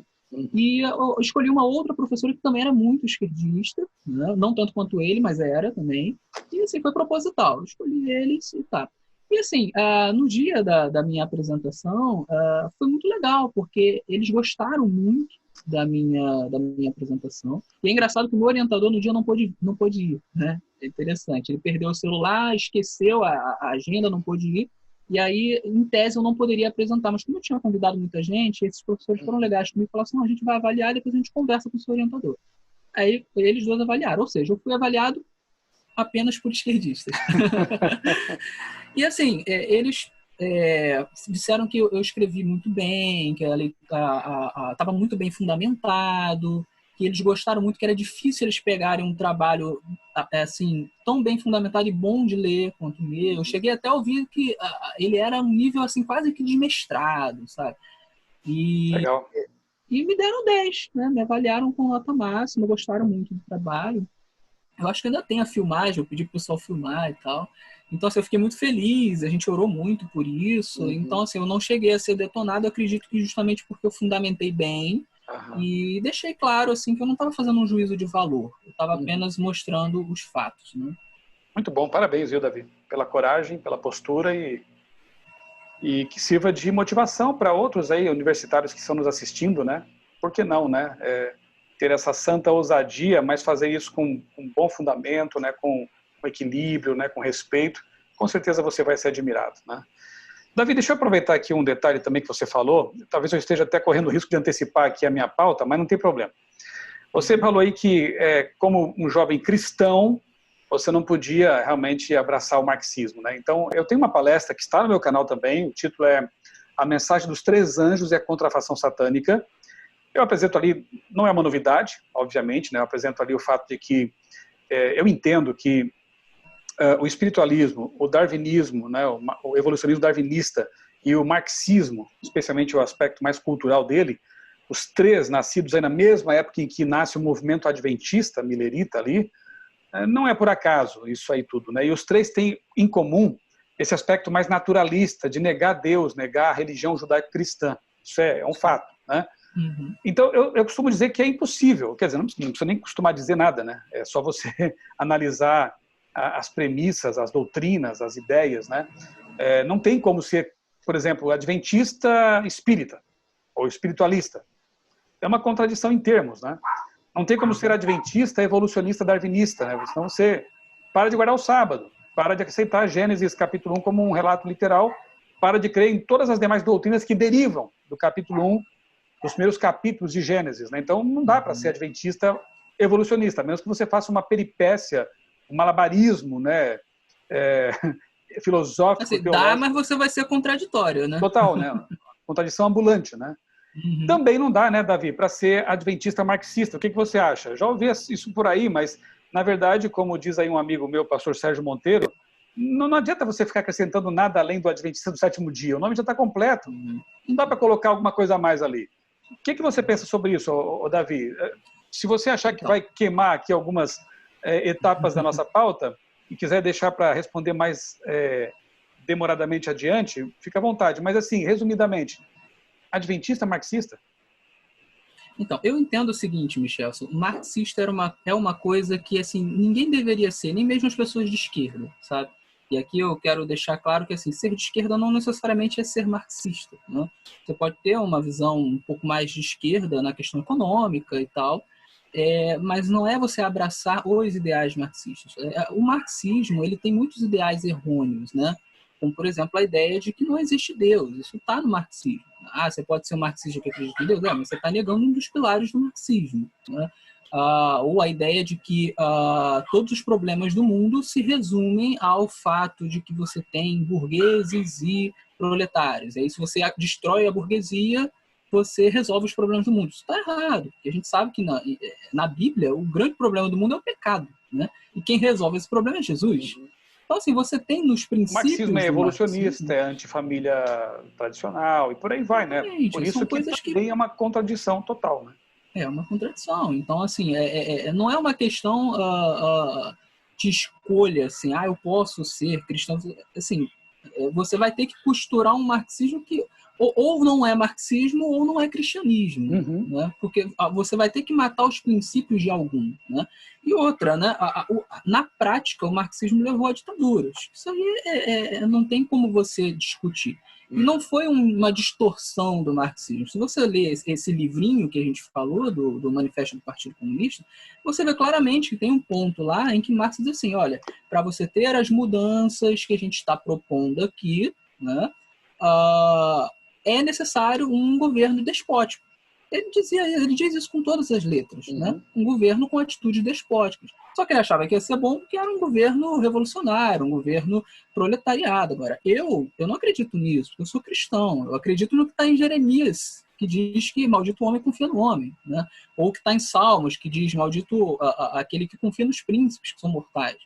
E eu escolhi uma outra professora que também era muito esquerdista, né? Não tanto quanto ele, mas era também. E, assim, foi proposital. Eu escolhi eles e tá. E, assim, no dia da minha apresentação, foi muito legal, porque eles gostaram muito da minha apresentação. E é engraçado que o meu orientador no dia não pôde ir, né? É interessante. Ele perdeu o celular, esqueceu a agenda, não pôde ir. E aí, em tese, eu não poderia apresentar. Mas como eu tinha convidado muita gente, esses professores foram legais comigo e falaram assim, não, a gente vai avaliar e depois a gente conversa com o seu orientador. Aí, eles dois avaliaram. Ou seja, eu fui avaliado apenas por esquerdistas. E, assim, eles disseram que eu escrevi muito bem, que estava muito bem fundamentado, que eles gostaram muito, que era difícil eles pegarem um trabalho assim tão bem fundamentado e bom de ler quanto o meu. Eu cheguei até a ouvir que ele era um nível assim quase que de mestrado, sabe? Legal. E me deram 10, né? Me avaliaram com nota máxima, gostaram muito do trabalho. Eu acho que ainda tem a filmagem, eu pedi pro pessoal filmar e tal. Então, assim, eu fiquei muito feliz, a gente orou muito por isso. Então, assim, eu não cheguei a ser detonado, eu acredito que justamente porque eu fundamentei bem e deixei claro, assim, que eu não estava fazendo um juízo de valor. Eu estava apenas mostrando os fatos, né? Muito bom, parabéns, viu, Davi? Pela coragem, pela postura e que sirva de motivação para outros aí, universitários que estão nos assistindo, né? Por que não, né? Ter essa santa ousadia, mas fazer isso com um bom fundamento, né? Com equilíbrio, né? Com respeito, com certeza você vai ser admirado, né? Davi, deixa eu aproveitar aqui um detalhe também que você falou, talvez eu esteja até correndo o risco de antecipar aqui a minha pauta, mas não tem problema. Você falou aí que, como um jovem cristão, você não podia realmente abraçar o marxismo, né? Então, eu tenho uma palestra que está no meu canal também, o título é A Mensagem dos Três Anjos e a Contrafação Satânica. Eu apresento ali, não é uma novidade, obviamente, né? Eu apresento ali o fato de que eu entendo que o espiritualismo, o darwinismo, né? O evolucionismo darwinista e o marxismo, especialmente o aspecto mais cultural dele, os três nascidos aí na mesma época em que nasce o movimento adventista, milerita ali, não é por acaso isso aí tudo, né? E os três têm em comum esse aspecto mais naturalista, de negar Deus, negar a religião judaico-cristã. Isso é um fato, né? Uhum. Então, eu costumo dizer que é impossível, quer dizer, não precisa nem costumar dizer nada, né? É só você analisar as premissas, as doutrinas, as ideias, né? Não tem como ser, por exemplo, adventista espírita ou espiritualista. É uma contradição em termos, né? Não tem como ser adventista evolucionista darwinista, né? Senão você para de guardar o sábado, para de aceitar Gênesis capítulo 1 como um relato literal, para de crer em todas as demais doutrinas que derivam do capítulo 1, dos primeiros capítulos de Gênesis, né? Então não dá para ser adventista evolucionista, a menos que você faça uma peripécia, um malabarismo, né? Filosófico, assim, teológico. dá, mas você vai ser contraditório, né? Total, né? Contradição ambulante, né? Uhum. Também não dá, né, Davi, para ser adventista marxista. O que você acha? Já ouvi isso por aí, mas, na verdade, como diz aí um amigo meu, pastor Sérgio Monteiro, não adianta você ficar acrescentando nada além do adventista do sétimo dia. O nome já está completo. Não dá para colocar alguma coisa a mais ali. O que você pensa sobre isso, Davi? Se você achar que vai queimar aqui algumas etapas da nossa pauta e quiser deixar para responder mais demoradamente adiante, fica à vontade. Mas, assim, resumidamente, adventista marxista? Então, eu entendo o seguinte, Michelson, marxista é uma coisa que, assim, ninguém deveria ser, nem mesmo as pessoas de esquerda, sabe? E aqui eu quero deixar claro que, assim, ser de esquerda não necessariamente é ser marxista, né? Você pode ter uma visão um pouco mais de esquerda na questão econômica e tal, mas não é você abraçar os ideais marxistas. O marxismo, ele tem muitos ideais errôneos, né? Como, por exemplo, a ideia de que não existe Deus. Isso está no marxismo. Você pode ser um marxista que acredita em Deus, mas você está negando um dos pilares do marxismo, né? Ou a ideia de que todos os problemas do mundo se resumem ao fato de que você tem burgueses e proletários. E aí, se você destrói a burguesia, você resolve os problemas do mundo. Isso está errado, porque a gente sabe que na Bíblia o grande problema do mundo é o pecado, né? E quem resolve esse problema é Jesus. Então, assim, você tem nos princípios... O marxismo é evolucionista, é antifamília tradicional e por aí vai, né? Por isso que também é uma contradição total, né? É uma contradição. Então, assim, não é uma questão de escolha, assim, eu posso ser cristão. Assim, você vai ter que costurar um marxismo que ou não é marxismo ou não é cristianismo, né? Porque você vai ter que matar os princípios de algum, né? E outra, né? Na prática, o marxismo levou a ditaduras. Isso aí não tem como você discutir. E não foi uma distorção do marxismo. Se você lê esse livrinho que a gente falou, do Manifesto do Partido Comunista, você vê claramente que tem um ponto lá em que Marx diz assim, olha, para você ter as mudanças que a gente está propondo aqui, né, é necessário um governo despótico. Ele diz isso com todas as letras, né? Um governo com atitudes despóticas. Só que ele achava que ia ser bom porque era um governo revolucionário, um governo proletariado. Agora, eu não acredito nisso, eu sou cristão. Eu acredito no que está em Jeremias, que diz que maldito o homem confia no homem, né? Ou que está em Salmos, que diz maldito aquele que confia nos príncipes, que são mortais.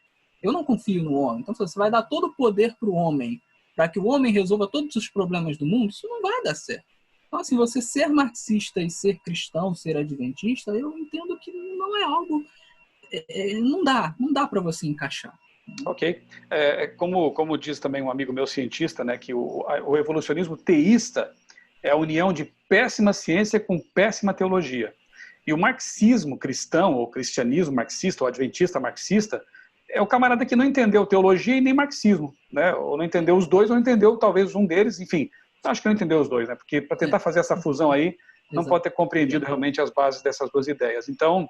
Eu não confio no homem. Então, se você vai dar todo o poder para o homem, para que o homem resolva todos os problemas do mundo, isso não vai dar certo. Então, assim, você ser marxista e ser cristão, ser adventista, eu entendo que não é algo... não dá para você encaixar. Ok. Como diz também um amigo meu cientista, né, que o evolucionismo teísta é a união de péssima ciência com péssima teologia. E o marxismo cristão, ou cristianismo marxista, ou adventista marxista, é o camarada que não entendeu teologia e nem marxismo, né? Ou não entendeu os dois, ou não entendeu talvez um deles, enfim... Acho que não entendeu os dois, né? Porque para tentar fazer essa fusão aí, não pode ter compreendido realmente as bases dessas duas ideias. Então,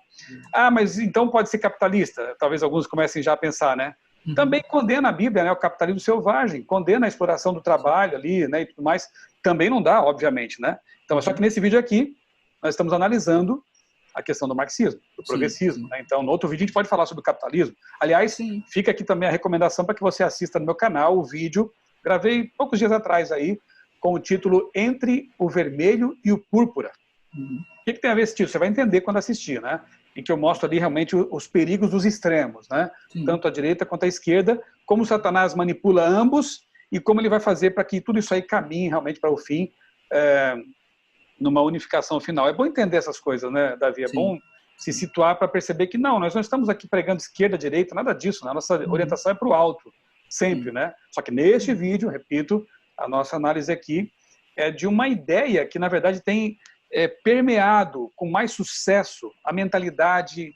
mas então pode ser capitalista? Talvez alguns comecem já a pensar, né? Também condena a Bíblia, né? O capitalismo selvagem, condena a exploração do trabalho ali, né? E tudo mais. Também não dá, obviamente, né? Então, só que nesse vídeo aqui, nós estamos analisando a questão do marxismo, do progressismo, né? Então, no outro vídeo a gente pode falar sobre o capitalismo. Aliás, fica aqui também a recomendação para que você assista no meu canal o vídeo, gravei poucos dias atrás aí, com o título Entre o Vermelho e o Púrpura. O que tem a ver esse título? Você vai entender quando assistir, né? Em que eu mostro ali realmente os perigos dos extremos, né? Tanto a direita quanto a esquerda, como Satanás manipula ambos e como ele vai fazer para que tudo isso aí caminhe realmente para o fim, numa unificação final. É bom entender essas coisas, né, Davi? É Sim. bom se situar para perceber que não, nós não estamos aqui pregando esquerda, direita, nada disso, né? A nossa orientação é para o alto, sempre, né? Só que neste vídeo, repito, a nossa análise aqui é de uma ideia que, na verdade, tem permeado com mais sucesso a mentalidade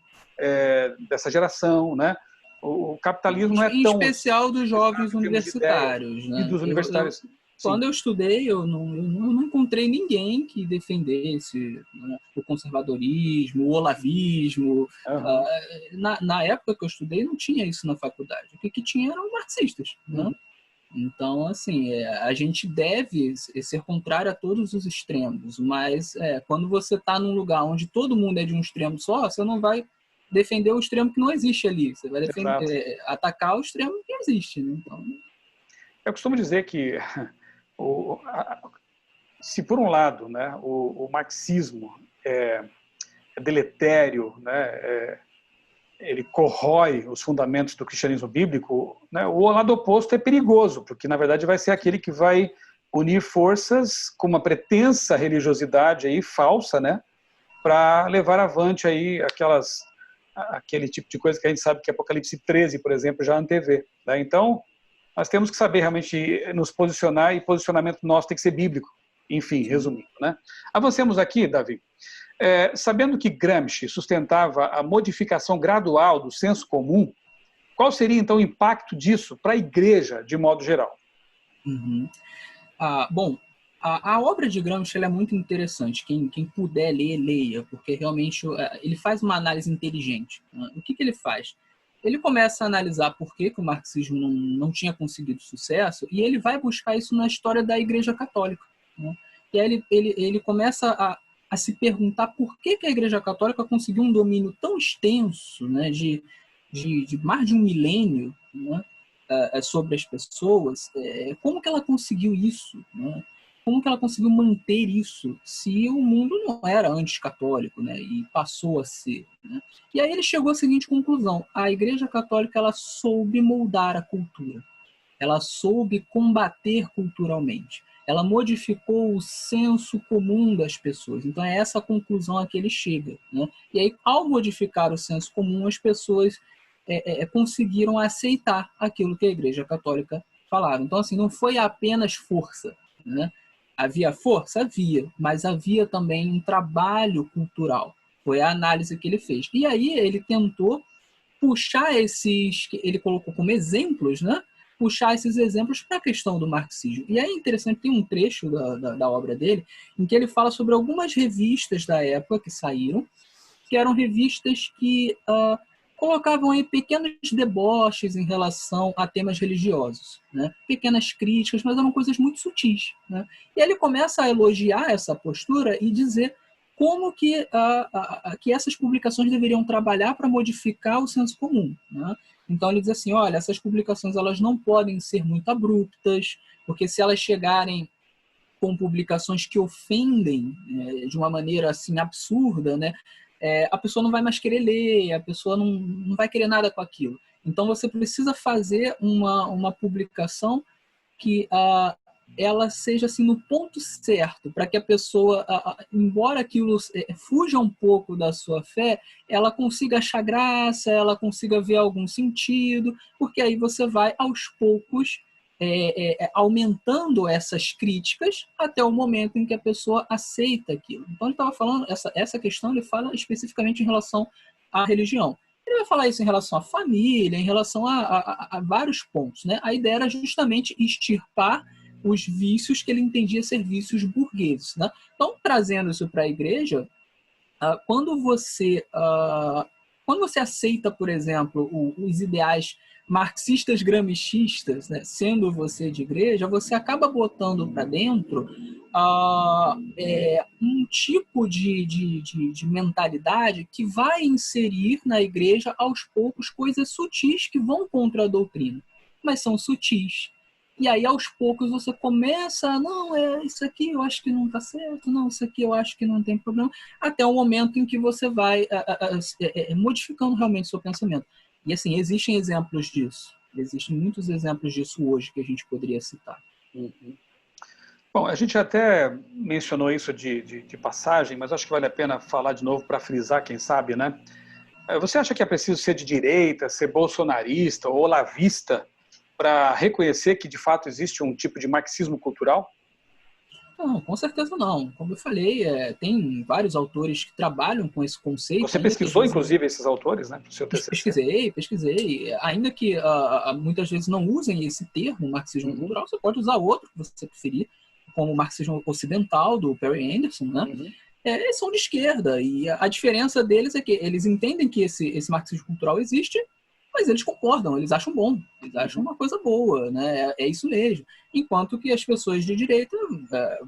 dessa geração, né? O capitalismo não é Em tão especial dos jovens em termos de ideia universitários, e né? dos universitários. Quando Sim. eu estudei, eu não encontrei ninguém que defendesse, né, o conservadorismo, o olavismo. Uhum. Na época que eu estudei, não tinha isso na faculdade. O que tinha eram marxistas, né? Então, assim, a gente deve ser contrário a todos os extremos, mas quando você está num lugar onde todo mundo é de um extremo só, você não vai defender o extremo que não existe ali. Você vai Exato. atacar o extremo que existe, né? Então, Eu costumo dizer que se por um lado, né, o marxismo é deletério, né, ele corrói os fundamentos do cristianismo bíblico, né, o lado oposto é perigoso, porque na verdade vai ser aquele que vai unir forças com uma pretensa religiosidade aí falsa, né, para levar avante aí aquele tipo de coisa que a gente sabe que Apocalipse 13, por exemplo, já antevê, né? Então, nós temos que saber realmente nos posicionar, e posicionamento nosso tem que ser bíblico. Enfim, resumindo, né? Avancemos aqui, Davi. Sabendo que Gramsci sustentava a modificação gradual do senso comum, qual seria então o impacto disso para a igreja de modo geral? Bom, a obra de Gramsci ela é muito interessante. Quem puder ler, leia, porque realmente ele faz uma análise inteligente, né? O que ele faz? Ele começa a analisar por que o marxismo não tinha conseguido sucesso e ele vai buscar isso na história da Igreja Católica, né? E aí ele começa a se perguntar por que a Igreja Católica conseguiu um domínio tão extenso, né, de mais de um milênio, né, sobre as pessoas. Como que ela conseguiu isso, né? Como que ela conseguiu manter isso se o mundo não era anticatólico, né, e passou a ser, né? E aí ele chegou à seguinte conclusão: a Igreja Católica ela soube moldar a cultura, ela soube combater culturalmente, ela modificou o senso comum das pessoas. Então é essa a conclusão a que ele chega, né? E aí, ao modificar o senso comum, as pessoas conseguiram aceitar aquilo que a Igreja Católica falava. Então, assim, não foi apenas força, né? Havia força? Havia, mas havia também um trabalho cultural. Foi a análise que ele fez. E aí ele tentou puxar esses, que ele colocou como exemplos, né? Puxar esses exemplos para a questão do marxismo. E é interessante, tem um trecho da obra dele em que ele fala sobre algumas revistas da época que saíram, que eram revistas que colocavam aí pequenos deboches em relação a temas religiosos, né? Pequenas críticas, mas eram coisas muito sutis, né? E ele começa a elogiar essa postura e dizer como que essas publicações deveriam trabalhar para modificar o senso comum, né? Então ele diz assim, olha, essas publicações elas não podem ser muito abruptas, porque se elas chegarem com publicações que ofendem de uma maneira assim absurda, né, a pessoa não vai mais querer ler, a pessoa não vai querer nada com aquilo. Então você precisa fazer uma publicação que ela seja assim no ponto certo, para que a pessoa, embora aquilo fuja um pouco da sua fé, ela consiga achar graça, ela consiga ver algum sentido, porque aí você vai aos poucos aumentando essas críticas até o momento em que a pessoa aceita aquilo. Então ele estava falando, essa questão ele fala especificamente em relação à religião. Ele vai falar isso em relação à família, em relação a vários pontos, né? A ideia era justamente extirpar os vícios que ele entendia ser vícios burgueses, né? Então, trazendo isso para a igreja, quando você aceita, por exemplo, os ideais marxistas gramscistas, né, sendo você de igreja, você acaba botando para dentro um tipo de mentalidade que vai inserir na igreja aos poucos coisas sutis que vão contra a doutrina, mas são sutis. E aí, aos poucos, você começa, não, isso aqui eu acho que não está certo, não, isso aqui eu acho que não tem problema, até o momento em que você vai modificando realmente o seu pensamento. E, assim, existem exemplos disso. Existem muitos exemplos disso hoje que a gente poderia citar. Uhum. Bom, a gente até mencionou isso de passagem, mas acho que vale a pena falar de novo para frisar, quem sabe, né? Você acha que é preciso ser de direita, ser bolsonarista ou olavista para reconhecer que, de fato, existe um tipo de marxismo cultural? Não, com certeza não. Como eu falei, tem vários autores que trabalham com esse conceito. Você Ainda que pesquisou, inclusive, esses autores, né, para o seu TCC? Pesquisei. Ainda que muitas vezes não usem esse termo, marxismo Uhum. cultural, você pode usar outro que você preferir, como o marxismo ocidental, do Perry Anderson, né? Uhum. Eles são de esquerda, e a diferença deles é que eles entendem que esse marxismo cultural existe, mas eles concordam, eles acham bom, eles acham uma coisa boa, né? É isso mesmo. Enquanto que as pessoas de direita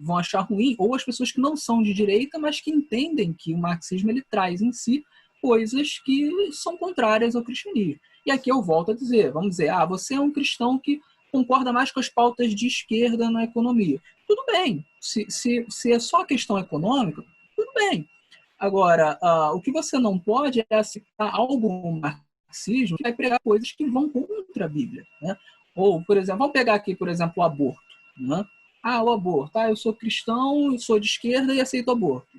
vão achar ruim, ou as pessoas que não são de direita, mas que entendem que o marxismo ele traz em si coisas que são contrárias ao cristianismo. E aqui eu volto a dizer, vamos dizer, você é um cristão que concorda mais com as pautas de esquerda na economia. Tudo bem, se é só questão econômica, tudo bem. Agora, o que você não pode é aceitar algo marxismo que vai pregar coisas que vão contra a Bíblia, né? Ou, por exemplo, vamos pegar aqui, por exemplo, o aborto, né? O aborto, eu sou cristão, sou de esquerda e aceito o aborto.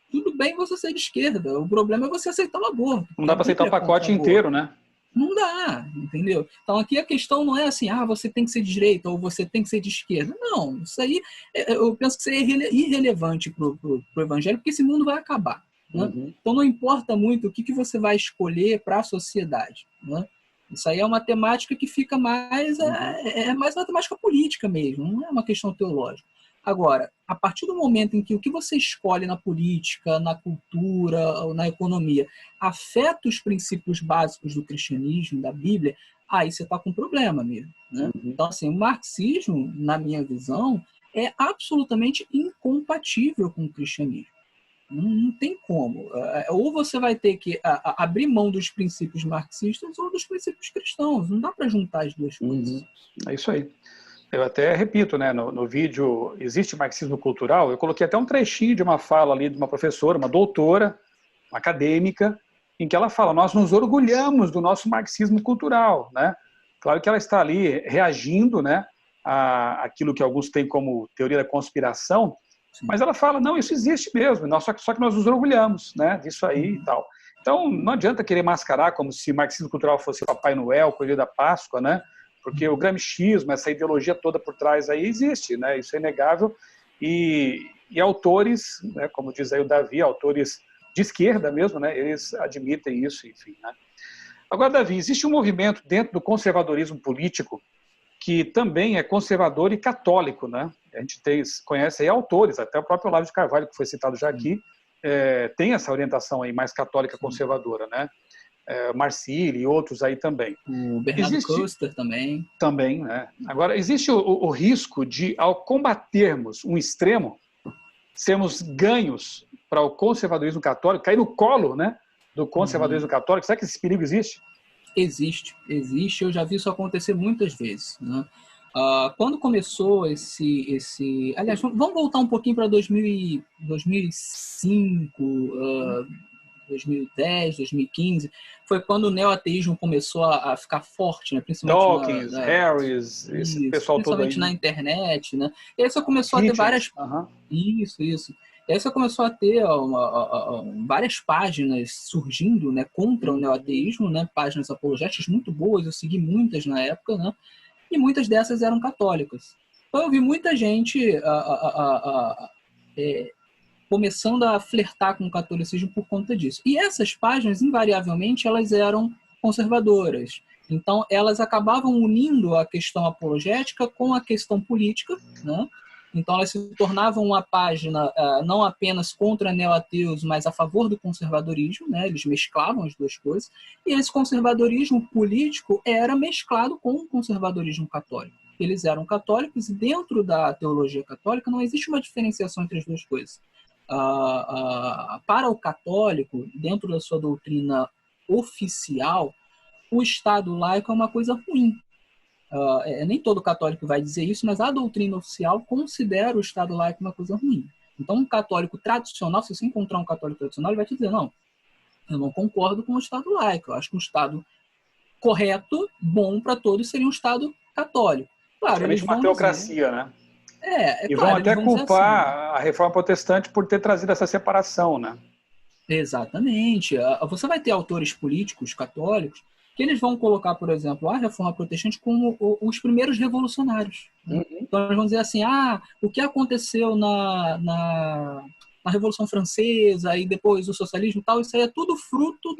Tudo bem você ser de esquerda, o problema é você aceitar o aborto. Não dá para A aceitar o Bíblia é contra o pacote aborto. inteiro, né? Não dá, entendeu? Então aqui a questão não é assim, você tem que ser de direita ou você tem que ser de esquerda. Não, isso aí eu penso que seria irrelevante para o evangelho, porque esse mundo vai acabar. Né? Uhum. Então não importa muito o que você vai escolher para a sociedade. Né? Isso aí é uma temática que fica mais... É mais uma temática política mesmo, não é uma questão teológica. Agora, a partir do momento em que o que você escolhe na política, na cultura ou na economia afeta os princípios básicos do cristianismo, da Bíblia, aí você está com um problema mesmo. Né? Então, assim, o marxismo, na minha visão, é absolutamente incompatível com o cristianismo. Não tem como. Ou você vai ter que abrir mão dos princípios marxistas ou dos princípios cristãos. Não dá para juntar as duas coisas. É isso aí. Eu até repito, né, no vídeo Existe Marxismo Cultural, eu coloquei até um trechinho de uma fala ali de uma professora, uma doutora, uma acadêmica, em que ela fala, nós nos orgulhamos do nosso marxismo cultural, né? Claro que ela está ali reagindo, né, àquilo que alguns têm como teoria da conspiração, Sim. mas ela fala, não, isso existe mesmo, só que nós nos orgulhamos, né, disso aí e tal. Então, não adianta querer mascarar como se marxismo cultural fosse Papai Noel, Coelho da Páscoa, né? Porque o gramscismo, essa ideologia toda por trás aí existe, né? Isso é inegável. E autores, né, como diz aí o Davi, autores de esquerda mesmo, né, eles admitem isso, enfim. Né? Agora, Davi, existe um movimento dentro do conservadorismo político que também é conservador e católico, né? A gente conhece aí autores, até o próprio Olavo de Carvalho, que foi citado já aqui, tem essa orientação aí mais católica conservadora, né? Marcilli e outros aí também. O Bernardo Köster também. Também, né? Agora, existe o risco de, ao combatermos um extremo, sermos ganhos para o conservadorismo católico, cair no colo, né, do conservadorismo católico. Será que esse perigo existe? Existe. Eu já vi isso acontecer muitas vezes. Né? Quando começou esse... Aliás, vamos voltar um pouquinho para 2005, 2010, 2015, foi quando o neoateísmo começou a ficar forte, né? Principalmente Dawkins, Harris, esse pessoal todo aí. Principalmente na internet, né? E aí você começou a ter várias... Isso. E aí você começou a ter várias páginas surgindo, né, contra o neoateísmo, né? Páginas apologéticas muito boas, eu segui muitas na época, né? E muitas dessas eram católicas. Então eu vi muita gente começando a flertar com o catolicismo por conta disso. E essas páginas, invariavelmente, elas eram conservadoras. Então, elas acabavam unindo a questão apologética com a questão política, né? Então, elas se tornavam uma página não apenas contra neoateus, mas a favor do conservadorismo, né? Eles mesclavam as duas coisas. E esse conservadorismo político era mesclado com o conservadorismo católico. Eles eram católicos e dentro da teologia católica não existe uma diferenciação entre as duas coisas. Para o católico, dentro da sua doutrina oficial, o Estado laico é uma coisa ruim. Nem todo católico vai dizer isso, mas a doutrina oficial considera o Estado laico uma coisa ruim. Então, um católico tradicional, se você encontrar um católico tradicional, ele vai te dizer, não, eu não concordo com o Estado laico, eu acho que o Estado correto, bom para todos seria um Estado católico. Claro, eles uma vão teocracia, dizer, né? e vão claro, até eles vão dizer culpar assim, a Reforma Protestante por ter trazido essa separação, né? exatamente. Você vai ter autores políticos católicos que eles vão colocar, por exemplo, a Reforma Protestante como os primeiros revolucionários. Né? Uhum. Então eles vão dizer assim, o que aconteceu na Revolução Francesa e depois o socialismo e tal, isso aí é tudo fruto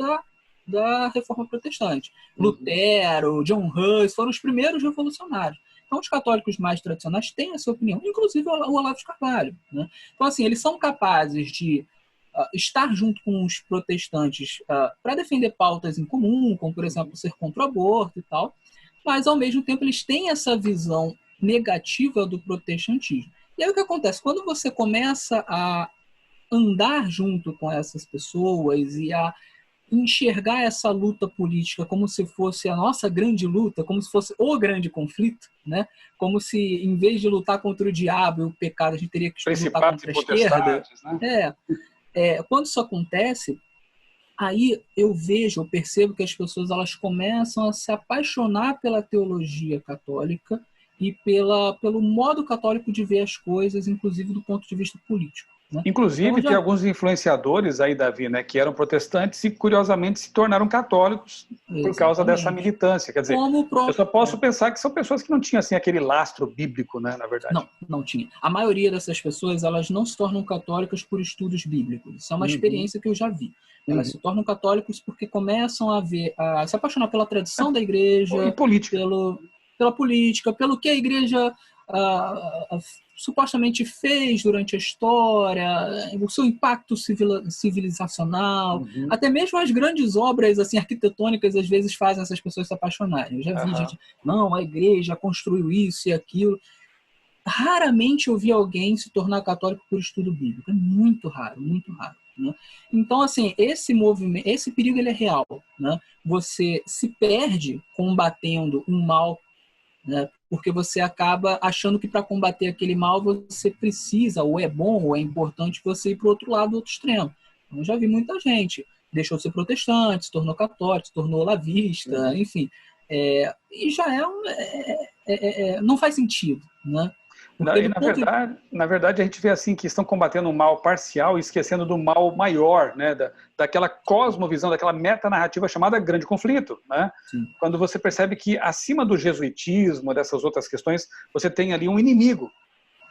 da Reforma Protestante. Uhum. Lutero, John Hus foram os primeiros revolucionários. Então os católicos mais tradicionais têm essa opinião, inclusive o Olavo de Carvalho. Né? Então assim, eles são capazes de estar junto com os protestantes para defender pautas em comum, como, por exemplo, ser contra o aborto e tal, mas, ao mesmo tempo, eles têm essa visão negativa do protestantismo. E aí o que acontece? Quando você começa a andar junto com essas pessoas e a enxergar essa luta política como se fosse a nossa grande luta, como se fosse o grande conflito, né? Como se, em vez de lutar contra o diabo e o pecado, a gente teria que lutar Principados contra e a esquerda. potestades, né? Quando isso acontece, aí eu percebo que as pessoas elas começam a se apaixonar pela teologia católica e pelo modo católico de ver as coisas, inclusive do ponto de vista político. Né? Então, Inclusive, tem alguns influenciadores aí, Davi, né, que eram protestantes e, curiosamente, se tornaram católicos por causa dessa exatamente. militância. Quer dizer, Como o eu próprio, só posso pensar que são pessoas que não tinham assim, aquele lastro bíblico, né, na verdade. Não tinha. A maioria dessas pessoas, elas não se tornam católicas por estudos bíblicos. Isso é uma experiência que eu já vi. Elas se tornam católicos porque começam a se apaixonar pela tradição da E igreja, política. pela política, pelo que a igreja supostamente fez durante a história, o seu impacto civilizacional, até mesmo as grandes obras assim arquitetônicas às vezes fazem essas pessoas se apaixonarem. Eu já vi gente, não, a igreja construiu isso e aquilo. Raramente eu vi alguém se tornar católico por estudo bíblico. É muito raro, muito raro. Né? Então, assim, esse movimento, esse perigo ele é real. Né? Você se perde combatendo um mal, né? Porque você acaba achando que para combater aquele mal você precisa, ou é bom, ou é importante você ir para o outro lado, do outro extremo. Então, eu já vi muita gente deixou de ser protestante, se tornou católico, se tornou lavista, enfim. E já não faz sentido, né? Porque E, na verdade, a gente vê assim que estão combatendo um mal parcial e esquecendo do mal maior, né? Daquela cosmovisão, daquela metanarrativa chamada grande conflito. Né? Quando você percebe que acima do jesuitismo, dessas outras questões, você tem ali um inimigo.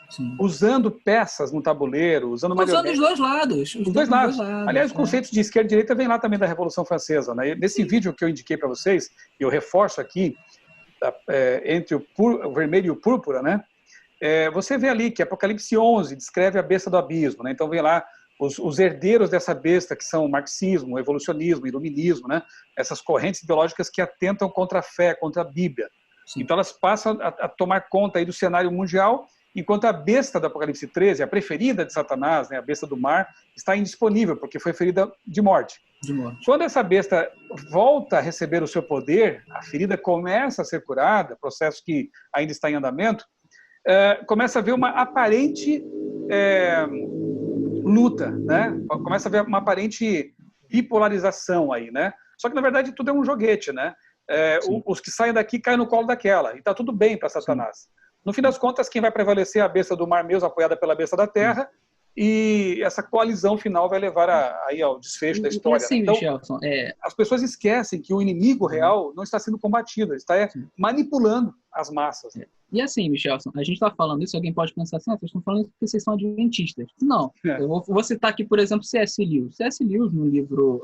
Sim. Usando peças no tabuleiro, usando os dois lados. Os dois lados. Aliás, os conceitos de esquerda e direita vêm lá também da Revolução Francesa. Né? Nesse vídeo que eu indiquei para vocês, e eu reforço aqui, entre o vermelho e o púrpura, né? Você vê ali que Apocalipse 11 descreve a besta do abismo, né? Então vem lá os herdeiros dessa besta, que são o marxismo, o evolucionismo, o iluminismo, né? Essas correntes ideológicas que atentam contra a fé, contra a Bíblia. Sim. Então elas passam a tomar conta aí do cenário mundial, enquanto a besta do Apocalipse 13, a preferida de Satanás, né? A besta do mar, está indisponível, porque foi ferida de morte. Quando essa besta volta a receber o seu poder, a ferida começa a ser curada, processo que ainda está em andamento, começa a haver uma aparente luta, né? Começa a haver uma aparente bipolarização aí, né? Só que, na verdade, tudo é um joguete, né? Os que saem daqui caem no colo daquela, e tá tudo bem para Satanás. Sim. No fim das contas, quem vai prevalecer é a besta do mar mesmo, apoiada pela besta da terra, e essa coalizão final vai levar aí ao desfecho da história. Assim, né? Então, Michelson, as pessoas esquecem que o inimigo real não está sendo combatido, está manipulando as massas. Né? E assim, Michelson, a gente está falando isso, alguém pode pensar assim, vocês estão falando isso porque vocês são adventistas. Não, eu vou citar aqui, por exemplo, C.S. Lewis. C.S. Lewis, no livro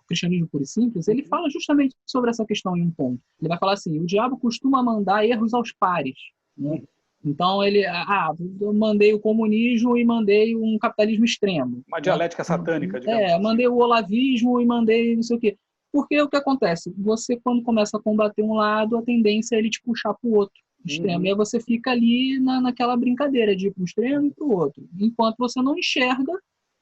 Cristianismo Puro e Simples, ele fala justamente sobre essa questão em um ponto. Ele vai falar assim, o diabo costuma mandar erros aos pares, né? Então ele, eu mandei o comunismo e mandei um capitalismo extremo. Uma dialética satânica, digamos assim. Mandei o olavismo e mandei não sei o quê. Porque o que acontece? Você, quando começa a combater um lado, a tendência é ele te puxar para o outro extremo. E aí você fica ali naquela brincadeira de ir para um extremo e para o outro. Enquanto você não enxerga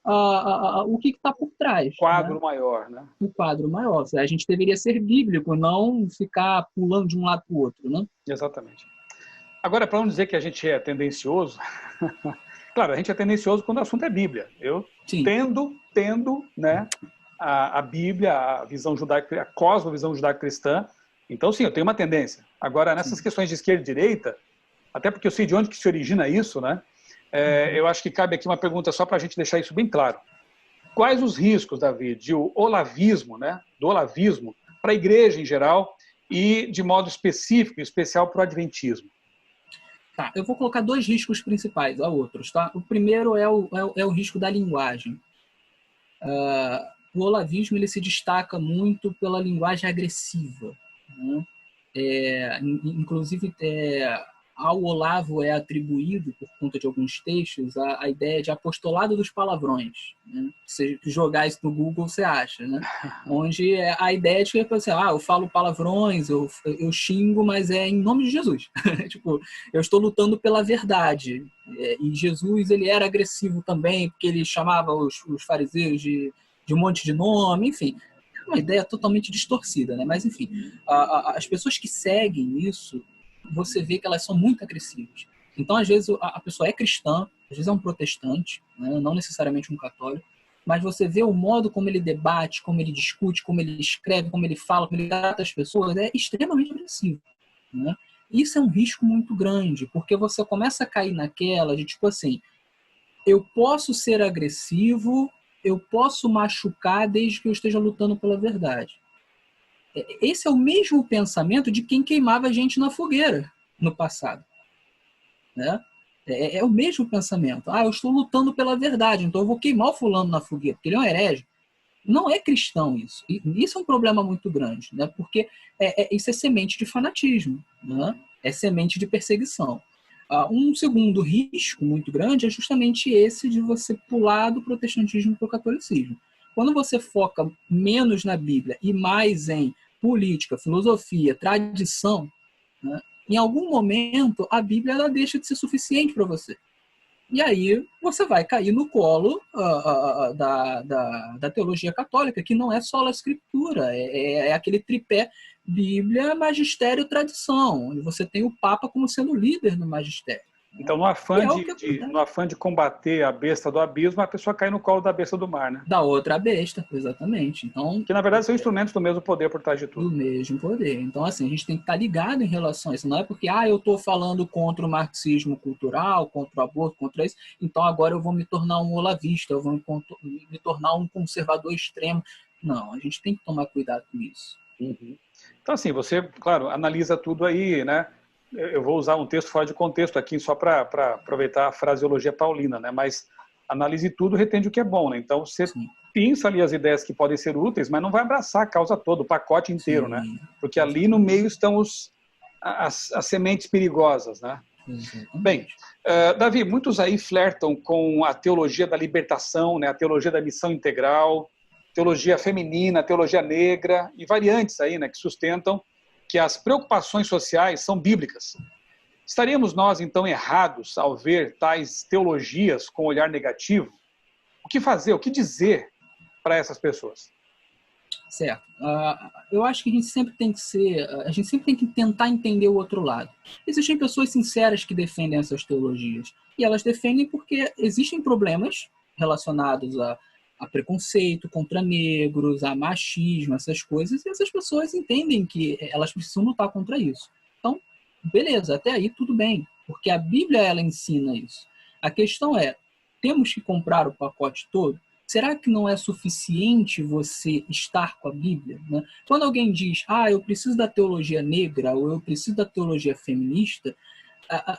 o que está por trás. O quadro maior, né? O quadro maior. A gente deveria ser bíblico, não ficar pulando de um lado para o outro, né? Exatamente. Agora, para não dizer que a gente é tendencioso, claro, a gente é tendencioso quando o assunto é Bíblia. Eu tendo, né, a Bíblia, a visão judaica, a cosmovisão judaico-cristã, Então, sim, eu tenho uma tendência. Agora, nessas questões de esquerda e direita, até porque eu sei de onde que se origina isso, né? Eu acho que cabe aqui uma pergunta só para a gente deixar isso bem claro. Quais os riscos, Davi, de o olavismo, né, do olavismo, para a igreja em geral e, de modo específico, especial para o adventismo? Tá, eu vou colocar dois riscos principais, há outros, tá? O primeiro é o risco da linguagem. O olavismo ele se destaca muito pela linguagem agressiva, né? Inclusive, ao Olavo é atribuído, por conta de alguns textos, a ideia de apostolado dos palavrões. Né? Se jogar isso no Google, você acha. Né? Onde a ideia é de que assim, eu falo palavrões, eu xingo, mas é em nome de Jesus. Tipo, eu estou lutando pela verdade. E Jesus ele era agressivo também, porque ele chamava os fariseus de um monte de nome, enfim. Uma ideia totalmente distorcida, né? Mas, enfim, as pessoas que seguem isso, você vê que elas são muito agressivas. Então, às vezes, a pessoa é cristã, às vezes é um protestante, né? Não necessariamente um católico, mas você vê o modo como ele debate, como ele discute, como ele escreve, como ele fala, como ele trata as pessoas, é extremamente agressivo, né? Isso é um risco muito grande, porque você começa a cair naquela de, tipo assim, eu posso ser agressivo, eu posso machucar desde que eu esteja lutando pela verdade. Esse é o mesmo pensamento de quem queimava gente na fogueira no passado. Né? É o mesmo pensamento. Eu estou lutando pela verdade, então eu vou queimar o fulano na fogueira, porque ele é um herege. Não é cristão isso. E isso é um problema muito grande, né? Porque isso é semente de fanatismo, né? É semente de perseguição. Um segundo risco muito grande é justamente esse de você pular do protestantismo para o catolicismo. Quando você foca menos na Bíblia e mais em política, filosofia, tradição, né? Em algum momento a Bíblia ela deixa de ser suficiente para você. E aí você vai cair no colo da teologia católica, que não é só a escritura, é aquele tripé Bíblia, magistério, tradição. E você tem o Papa como sendo líder no magistério. Então, no afã de combater a besta do abismo, a pessoa cai no colo da besta do mar, né? Da outra besta, exatamente. Então, que, na verdade, são instrumentos do mesmo poder por trás de tudo. Do mesmo poder. Então, assim, a gente tem que estar ligado em relação a isso. Não é porque, eu estou falando contra o marxismo cultural, contra o aborto, contra isso, então agora eu vou me tornar um olavista, eu vou me tornar um conservador extremo. Não, a gente tem que tomar cuidado com isso. Uhum. Então, assim, você, claro, analisa tudo aí, né? Eu vou usar um texto fora de contexto aqui, só para aproveitar a fraseologia paulina, né? Mas analise tudo, retende o que é bom, né? Então, você pinça ali as ideias que podem ser úteis, mas não vai abraçar a causa toda, o pacote inteiro, Sim, né? Porque ali no meio estão as sementes perigosas, né? Bem, Davi, muitos aí flertam com a teologia da libertação, né? A teologia da missão integral, teologia feminina, teologia negra e variantes aí, né? Que sustentam que as preocupações sociais são bíblicas. Estaríamos nós, então, errados ao ver tais teologias com olhar negativo? O que fazer, o que dizer para essas pessoas? Certo. Eu acho que a gente sempre tem que tentar entender o outro lado. Existem pessoas sinceras que defendem essas teologias. E elas defendem porque existem problemas relacionados a preconceito contra negros, a machismo, essas coisas, e essas pessoas entendem que elas precisam lutar contra isso. Então, beleza, até aí tudo bem, porque a Bíblia ela ensina isso. A questão é, temos que comprar o pacote todo? Será que não é suficiente você estar com a Bíblia? Né? Quando alguém diz, eu preciso da teologia negra ou eu preciso da teologia feminista,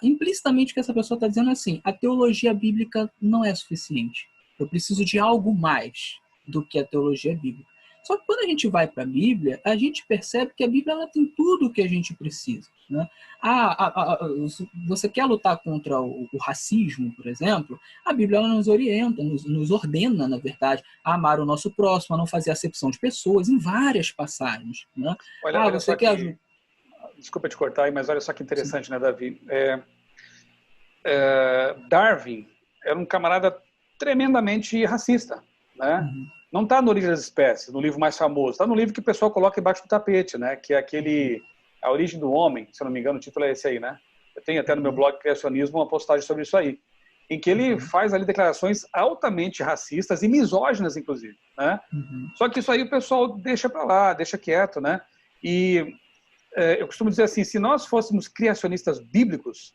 implicitamente o que essa pessoa está dizendo é assim, a teologia bíblica não é suficiente. Eu preciso de algo mais do que a teologia bíblica. Só que quando a gente vai para a Bíblia, a gente percebe que a Bíblia ela tem tudo o que a gente precisa. Né? Você quer lutar contra o racismo, por exemplo? A Bíblia ela nos orienta, nos ordena, na verdade, a amar o nosso próximo, a não fazer acepção de pessoas, em várias passagens. Né? Olha você quer... Desculpa te cortar aí, mas olha só que interessante, sim, né, Davi? Darwin era um camarada tremendamente racista, né? Uhum. Não está no Origem das Espécies, no livro mais famoso, está no livro que o pessoal coloca embaixo do tapete, né? Que é aquele A Origem do Homem, se eu não me engano, o título é esse aí, né? Eu tenho até no meu blog Criacionismo uma postagem sobre isso aí, em que ele faz ali declarações altamente racistas e misóginas, inclusive, né? Só que isso aí o pessoal deixa para lá, deixa quieto, né? E eu costumo dizer assim, se nós fôssemos criacionistas bíblicos,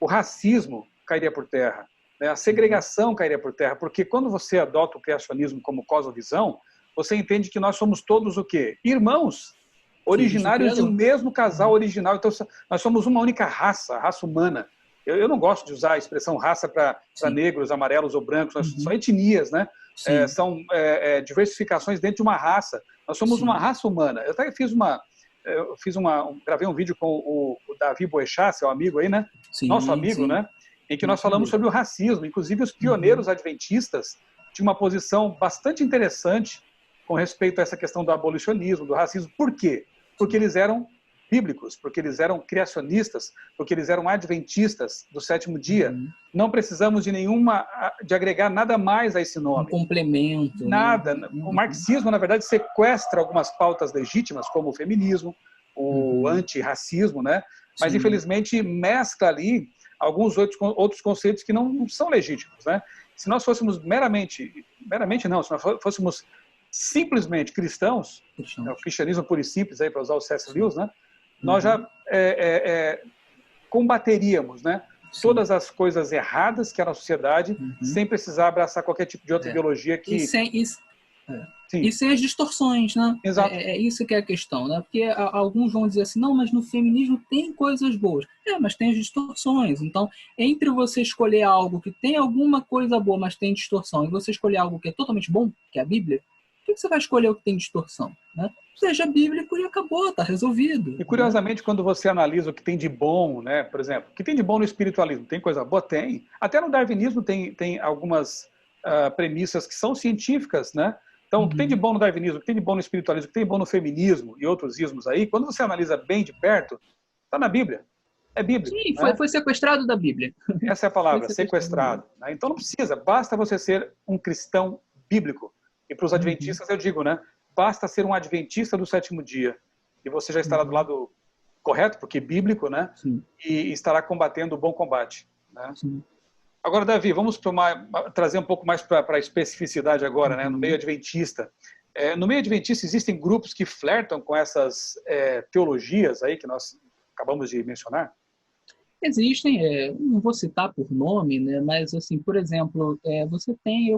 o racismo cairia por terra, né? A segregação cairia por terra, porque quando você adota o criacionismo como cosmovisão, você entende que nós somos todos o quê? Irmãos, originários de um mesmo casal original. Então, nós somos uma única raça, a raça humana. Eu não gosto de usar a expressão raça para negros, amarelos ou brancos. São etnias, né? São diversificações dentro de uma raça. Nós somos uma raça humana. Eu até gravei um vídeo com o Davi Boechat, seu amigo aí, né? Nosso amigo, né? Em que nós falamos sobre o racismo. Inclusive, os pioneiros adventistas tinham uma posição bastante interessante com respeito a essa questão do abolicionismo, do racismo. Por quê? Porque eles eram bíblicos, porque eles eram criacionistas, porque eles eram adventistas do sétimo dia. Não precisamos de agregar nada mais a esse nome. Um complemento. Nada. Né? O marxismo, na verdade, sequestra algumas pautas legítimas, como o feminismo, o antirracismo, né? Mas, infelizmente, mescla ali alguns outros conceitos que não são legítimos, né? Se nós fôssemos se nós fôssemos simplesmente cristãos, o cristianismo puro e simples, para usar o C.S. Lewis, né? Nós já combateríamos, né? Todas as coisas erradas que há na sociedade, sem precisar abraçar qualquer tipo de outra ideologia que... E sem as distorções, né? Exato. É isso que é a questão, né? Porque alguns vão dizer assim, não, mas no feminismo tem coisas boas. Mas tem as distorções. Então, entre você escolher algo que tem alguma coisa boa, mas tem distorção, e você escolher algo que é totalmente bom, que é a Bíblia, por que você vai escolher o que tem distorção, né? Seja bíblico e acabou, tá resolvido. E curiosamente, quando você analisa o que tem de bom, né? Por exemplo, o que tem de bom no espiritualismo? Tem coisa boa? Tem. Até no darwinismo tem algumas premissas que são científicas, né? Então, o que tem de bom no darwinismo, o que tem de bom no espiritualismo, o que tem de bom no feminismo e outros ismos aí, quando você analisa bem de perto, está na Bíblia. É bíblico. Sim, né? foi sequestrado da Bíblia. Essa é a palavra, sequestrado. Né? Então não precisa, basta você ser um cristão bíblico. E para os adventistas eu digo, né? Basta ser um adventista do sétimo dia. E você já estará do lado correto, porque bíblico, né? E estará combatendo o bom combate. Né? Agora, Davi, vamos trazer um pouco mais para a especificidade agora, né? No meio adventista. No meio adventista existem grupos que flertam com essas teologias aí que nós acabamos de mencionar? Existem, não vou citar por nome, né, mas, assim, por exemplo, você tem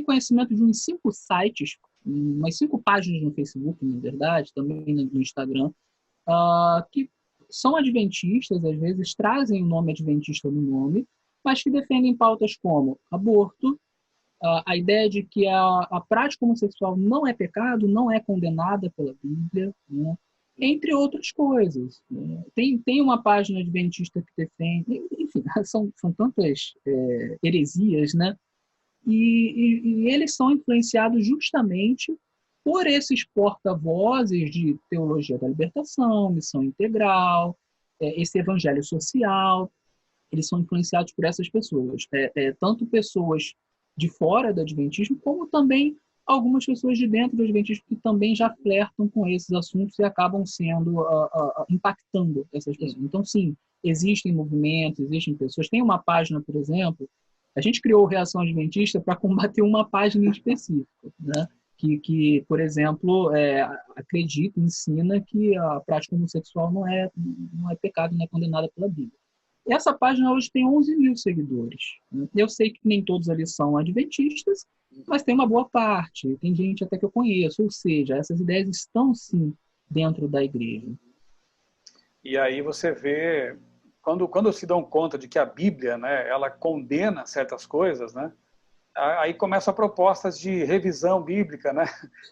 conhecimento de uns 5 sites, umas 5 páginas no Facebook, na verdade, também no Instagram, que são adventistas, às vezes trazem o nome adventista no nome, mas que defendem pautas como aborto, a ideia de que a prática homossexual não é pecado, não é condenada pela Bíblia, né? Entre outras coisas. Tem uma página adventista que defende, enfim, são tantas heresias, né? E eles são influenciados justamente por esses porta-vozes de teologia da libertação, missão integral, esse evangelho social. Eles são influenciados por essas pessoas, tanto pessoas de fora do adventismo, como também algumas pessoas de dentro do adventismo que também já flertam com esses assuntos e acabam impactando essas pessoas. Então, sim, existem movimentos, existem pessoas. Tem uma página, por exemplo, a gente criou o Reação Adventista para combater uma página em específico, né? Que, por exemplo, acredita, ensina que a prática homossexual não é pecado, não é condenada pela Bíblia. Essa página hoje tem 11 mil seguidores. Eu sei que nem todos ali são adventistas, mas tem uma boa parte, tem gente até que eu conheço, ou seja, essas ideias estão sim dentro da igreja. E aí você vê, quando se dão conta de que a Bíblia, né, ela condena certas coisas, né, aí começam propostas de revisão bíblica, né?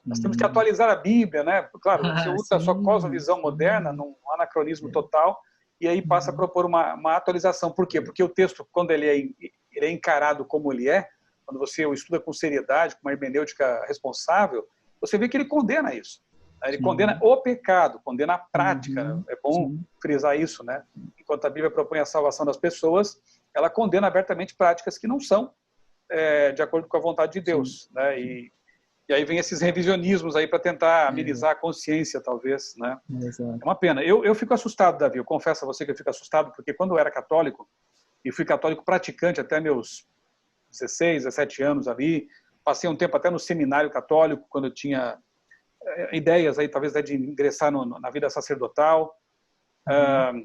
Nós temos que atualizar a Bíblia, né? Claro, você usa a sua cosmovisão moderna, num anacronismo total, e aí passa a propor uma atualização. Por quê? Porque o texto, quando ele é encarado como ele é, quando você o estuda com seriedade, com uma hermenêutica responsável, você vê que ele condena isso. Ele condena o pecado, condena a prática. É bom frisar isso, né? Enquanto a Bíblia propõe a salvação das pessoas, ela condena abertamente práticas que não são de acordo com a vontade de Deus. Né? E aí vem esses revisionismos aí para tentar amenizar a consciência, talvez. Né? É uma pena. Eu fico assustado, Davi. Eu confesso a você que eu fico assustado, porque quando eu era católico, e fui católico praticante até meus 16, 17 anos ali, passei um tempo até no seminário católico, quando eu tinha ideias aí, talvez, de ingressar na vida sacerdotal.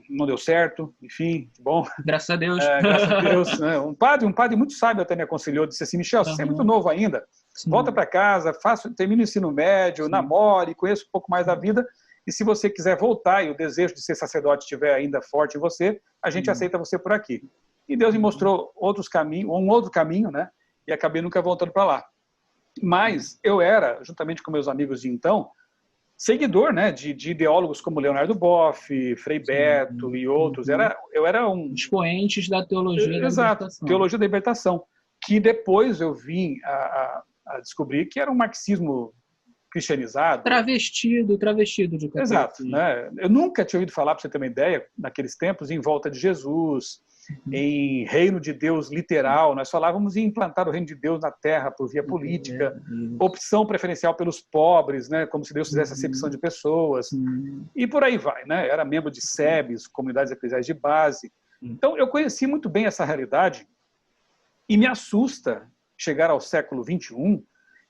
Não deu certo, enfim, bom. Graças a Deus. Graças a Deus. Né? Um padre muito sábio até me aconselhou, disse assim, Michel, você é muito novo ainda, volta para casa, termina o ensino médio, namore, conheça um pouco mais da vida, e se você quiser voltar e o desejo de ser sacerdote estiver ainda forte em você, a gente aceita você por aqui. E Deus me mostrou um outro caminho, né? E acabei nunca voltando para lá. Mas eu era, juntamente com meus amigos de então, seguidor, né, de ideólogos como Leonardo Boff, Frei Beto e outros. Eu era um... expoentes da teologia da libertação. Teologia da libertação, que depois eu vim a descobrir que era um marxismo cristianizado. Travestido de catolicismo. Exato. Né? Eu nunca tinha ouvido falar, para você ter uma ideia, naqueles tempos, em volta de Jesus, em reino de Deus literal. Nós falávamos em implantar o reino de Deus na terra por via política, opção preferencial pelos pobres, né? Como se Deus fizesse acepção de pessoas, e por aí vai. Né? Era membro de SEBs, comunidades eclesiais de base. Então, eu conheci muito bem essa realidade e me assusta chegar ao século XXI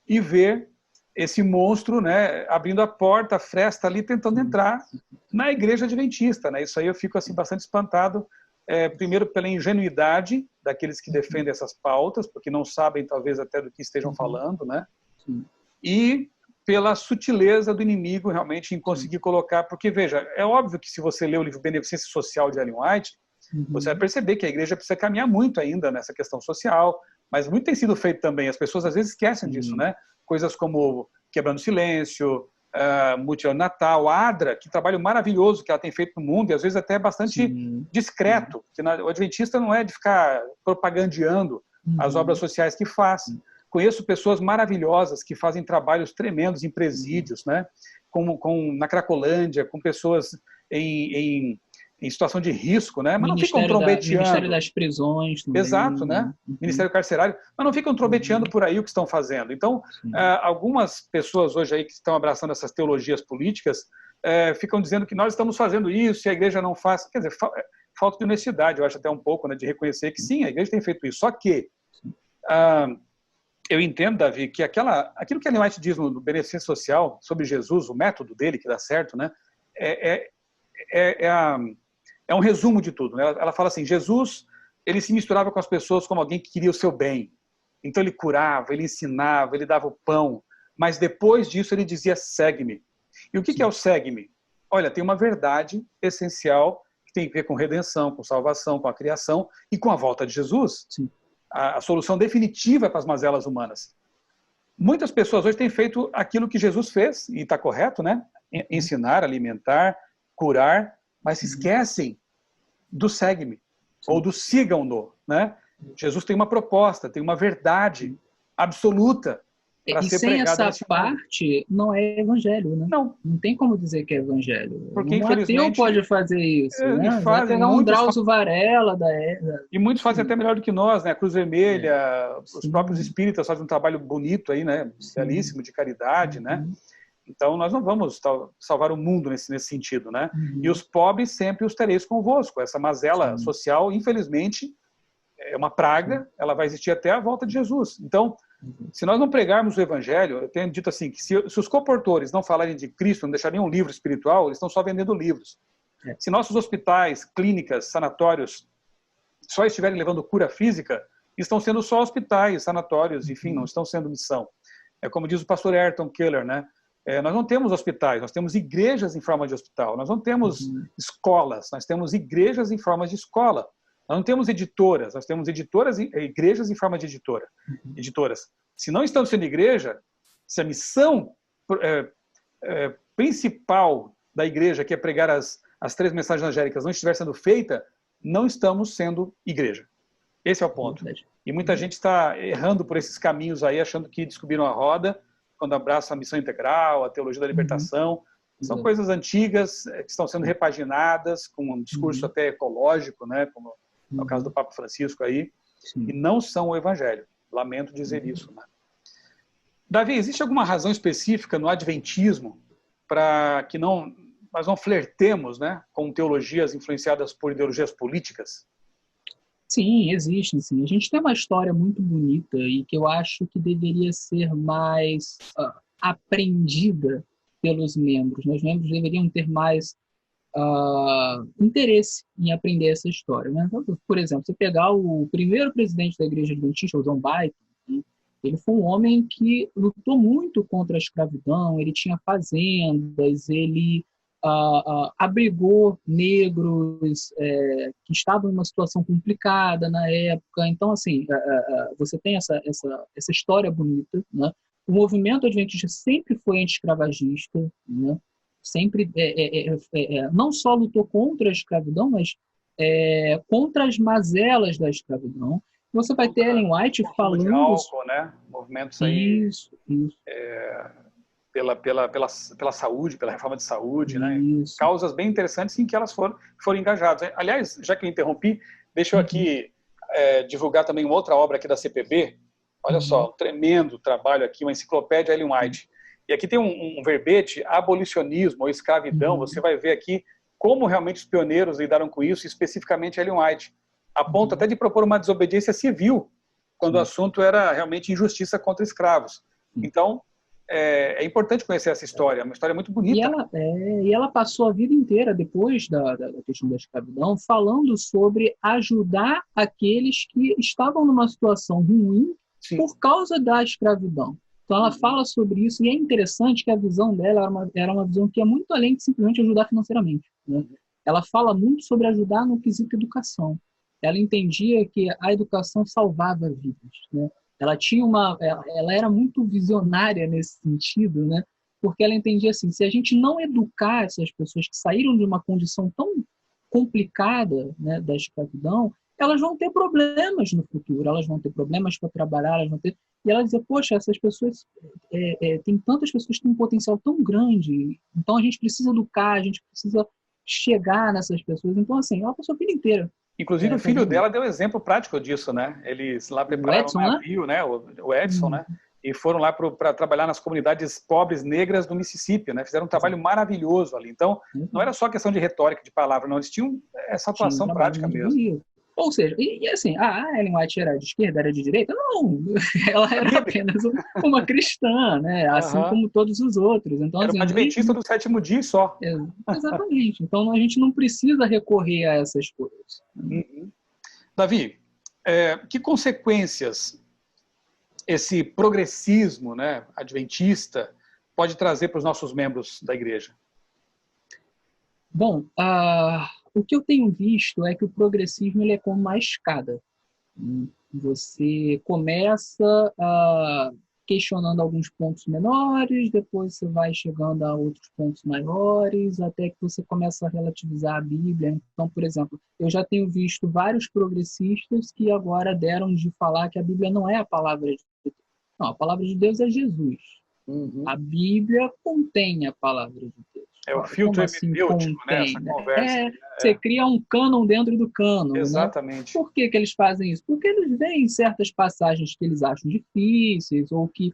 e ver esse monstro, né, abrindo a porta, a fresta ali, tentando entrar na igreja adventista. Né? Isso aí eu fico assim, bastante espantado, primeiro pela ingenuidade daqueles que defendem essas pautas, porque não sabem talvez até do que estejam falando, né? E pela sutileza do inimigo realmente em conseguir colocar, porque veja, é óbvio que se você lê o livro Beneficência Social de Ellen White, você vai perceber que a igreja precisa caminhar muito ainda nessa questão social, mas muito tem sido feito também, as pessoas às vezes esquecem disso, né? Coisas como Quebrando Silêncio, Mutirão de Natal, ADRA, que trabalho maravilhoso que ela tem feito no mundo, e às vezes até bastante discreto, que o adventista não é de ficar propagandeando as obras sociais que faz. Conheço pessoas maravilhosas que fazem trabalhos tremendos em presídios, né? Na Cracolândia, com pessoas em situação de risco, né? Mas não ficam trombeteando. Ministério das Prisões também. Exato, né? Ministério Carcerário. Mas não ficam trombeteando por aí o que estão fazendo. Então, algumas pessoas hoje aí que estão abraçando essas teologias políticas ficam dizendo que nós estamos fazendo isso e a igreja não faz. Quer dizer, falta de honestidade, eu acho até um pouco, né? De reconhecer que sim, a igreja tem feito isso. Só que eu entendo, Davi, que aquilo que a Ellen White diz no Beneficência Social sobre Jesus, o método dele que dá certo, né? É um resumo de tudo. Né? Ela fala assim, Jesus, ele se misturava com as pessoas como alguém que queria o seu bem. Então ele curava, ele ensinava, ele dava o pão, mas depois disso ele dizia, segue-me. E o que é o segue-me? Olha, tem uma verdade essencial que tem a ver com redenção, com salvação, com a criação e com a volta de Jesus. A solução definitiva para as mazelas humanas. Muitas pessoas hoje têm feito aquilo que Jesus fez, e está correto, né? Ensinar, alimentar, curar, mas se esquecem do segue-me, ou do sigam-no, né? Jesus tem uma proposta, tem uma verdade absoluta para ser pregada. E sem essa parte, não é evangelho, né? Não tem como dizer que é evangelho. Porque, infelizmente, ateu pode fazer isso, né? Vai pegar um Drauzio Varela e muitos fazem até melhor do que nós, né? A Cruz Vermelha, os próprios espíritas fazem um trabalho bonito aí, né? Belíssimo, de caridade, né? Então, nós não vamos salvar o mundo nesse sentido, né? E os pobres sempre os tereis convosco. Essa mazela social, infelizmente, é uma praga, ela vai existir até a volta de Jesus. Então, se nós não pregarmos o evangelho, eu tenho dito assim, que se os comportores não falarem de Cristo, não deixarem um livro espiritual, eles estão só vendendo livros. Se nossos hospitais, clínicas, sanatórios só estiverem levando cura física, estão sendo só hospitais, sanatórios, enfim, não estão sendo missão. É como diz o pastor Ayrton Keller, né? Nós não temos hospitais, nós temos igrejas em forma de hospital. Nós não temos escolas, nós temos igrejas em forma de escola. Nós não temos editoras, nós temos igrejas em forma de editoras. Se não estamos sendo igreja, se a missão principal da igreja, que é pregar as 3 mensagens angélicas, não estiver sendo feita, não estamos sendo igreja. Esse é o ponto. E muita gente está errando por esses caminhos aí, achando que descobriram a roda, quando abraçam a missão integral, a teologia da libertação. São coisas antigas que estão sendo repaginadas, com um discurso até ecológico, né? Como é o caso do Papa Francisco aí, e não são o evangelho. Lamento dizer isso. Né? Davi, existe alguma razão específica no adventismo para que nós não flertemos, né, com teologias influenciadas por ideologias políticas? Sim, existe, sim. A gente tem uma história muito bonita e que eu acho que deveria ser mais aprendida pelos membros. Os membros deveriam ter mais interesse em aprender essa história, né? Então, por exemplo, você pegar o primeiro presidente da Igreja Adventista, o John Byton, né? Ele foi um homem que lutou muito contra a escravidão, ele tinha fazendas, ele abrigou negros que estavam em uma situação complicada na época. Então, assim, você tem essa história bonita, né? O movimento adventista sempre foi anti-escravagista, né? Sempre não só lutou contra a escravidão, mas contra as mazelas da escravidão. Você vai ter Ellen White falando... de álcool, né? Movimentos aí... Isso. Pela saúde, pela reforma de saúde, né? Isso. Causas bem interessantes em que elas foram engajadas. Aliás, já que eu interrompi, deixa eu aqui divulgar também uma outra obra aqui da CPB. Olha só, um tremendo trabalho aqui, uma enciclopédia Ellen White. E aqui tem um verbete, abolicionismo ou escravidão. Você vai ver aqui como realmente os pioneiros lidaram com isso, especificamente Ellen White. A ponto até de propor uma desobediência civil, quando o assunto era realmente injustiça contra escravos. Então, é importante conhecer essa história, é uma história muito bonita. E ela passou a vida inteira, depois da questão da escravidão, falando sobre ajudar aqueles que estavam numa situação ruim por causa da escravidão. Então ela fala sobre isso, e é interessante que a visão dela era uma visão que é muito além de simplesmente ajudar financeiramente, né? Ela fala muito sobre ajudar no quesito educação. Ela entendia que a educação salvava vidas, né? Ela era muito visionária nesse sentido, né? Porque ela entendia assim, se a gente não educar essas pessoas que saíram de uma condição tão complicada, né, da escravidão, elas vão ter problemas no futuro, elas vão ter problemas para trabalhar, elas vão ter... E ela dizia, poxa, essas pessoas, tem tantas pessoas que têm um potencial tão grande, então a gente precisa educar, a gente precisa chegar nessas pessoas. Então, assim, ela passou a vida inteira. Inclusive, o filho dela deu exemplo prático disso, né? Eles lá prepararam um navio, né? O Edson, né? E foram lá para trabalhar nas comunidades pobres negras do Mississippi, né? Fizeram um trabalho maravilhoso ali. Então, não era só questão de retórica, de palavra, não. Eles tinham essa atuação prática mesmo. Ou seja, e assim, a Ellen White era de esquerda, era de direita? Não, ela era apenas uma cristã, né? Assim como todos os outros. Então, era assim, uma adventista do sétimo dia só. Exatamente. Então, a gente não precisa recorrer a essas coisas. Davi, que consequências esse progressismo, né, adventista pode trazer para os nossos membros da igreja? Bom, o que eu tenho visto é que o progressismo ele é como uma escada. Você começa questionando alguns pontos menores, depois você vai chegando a outros pontos maiores, até que você começa a relativizar a Bíblia. Então, por exemplo, eu já tenho visto vários progressistas que agora deram de falar que a Bíblia não é a palavra de Deus. Não, a palavra de Deus é Jesus. A Bíblia contém a palavra de Deus. É o filtro hermenêutico, né? Essa conversa. Você cria um cânon dentro do cânon. Exatamente. Né? Por que eles fazem isso? Porque eles veem certas passagens que eles acham difíceis ou que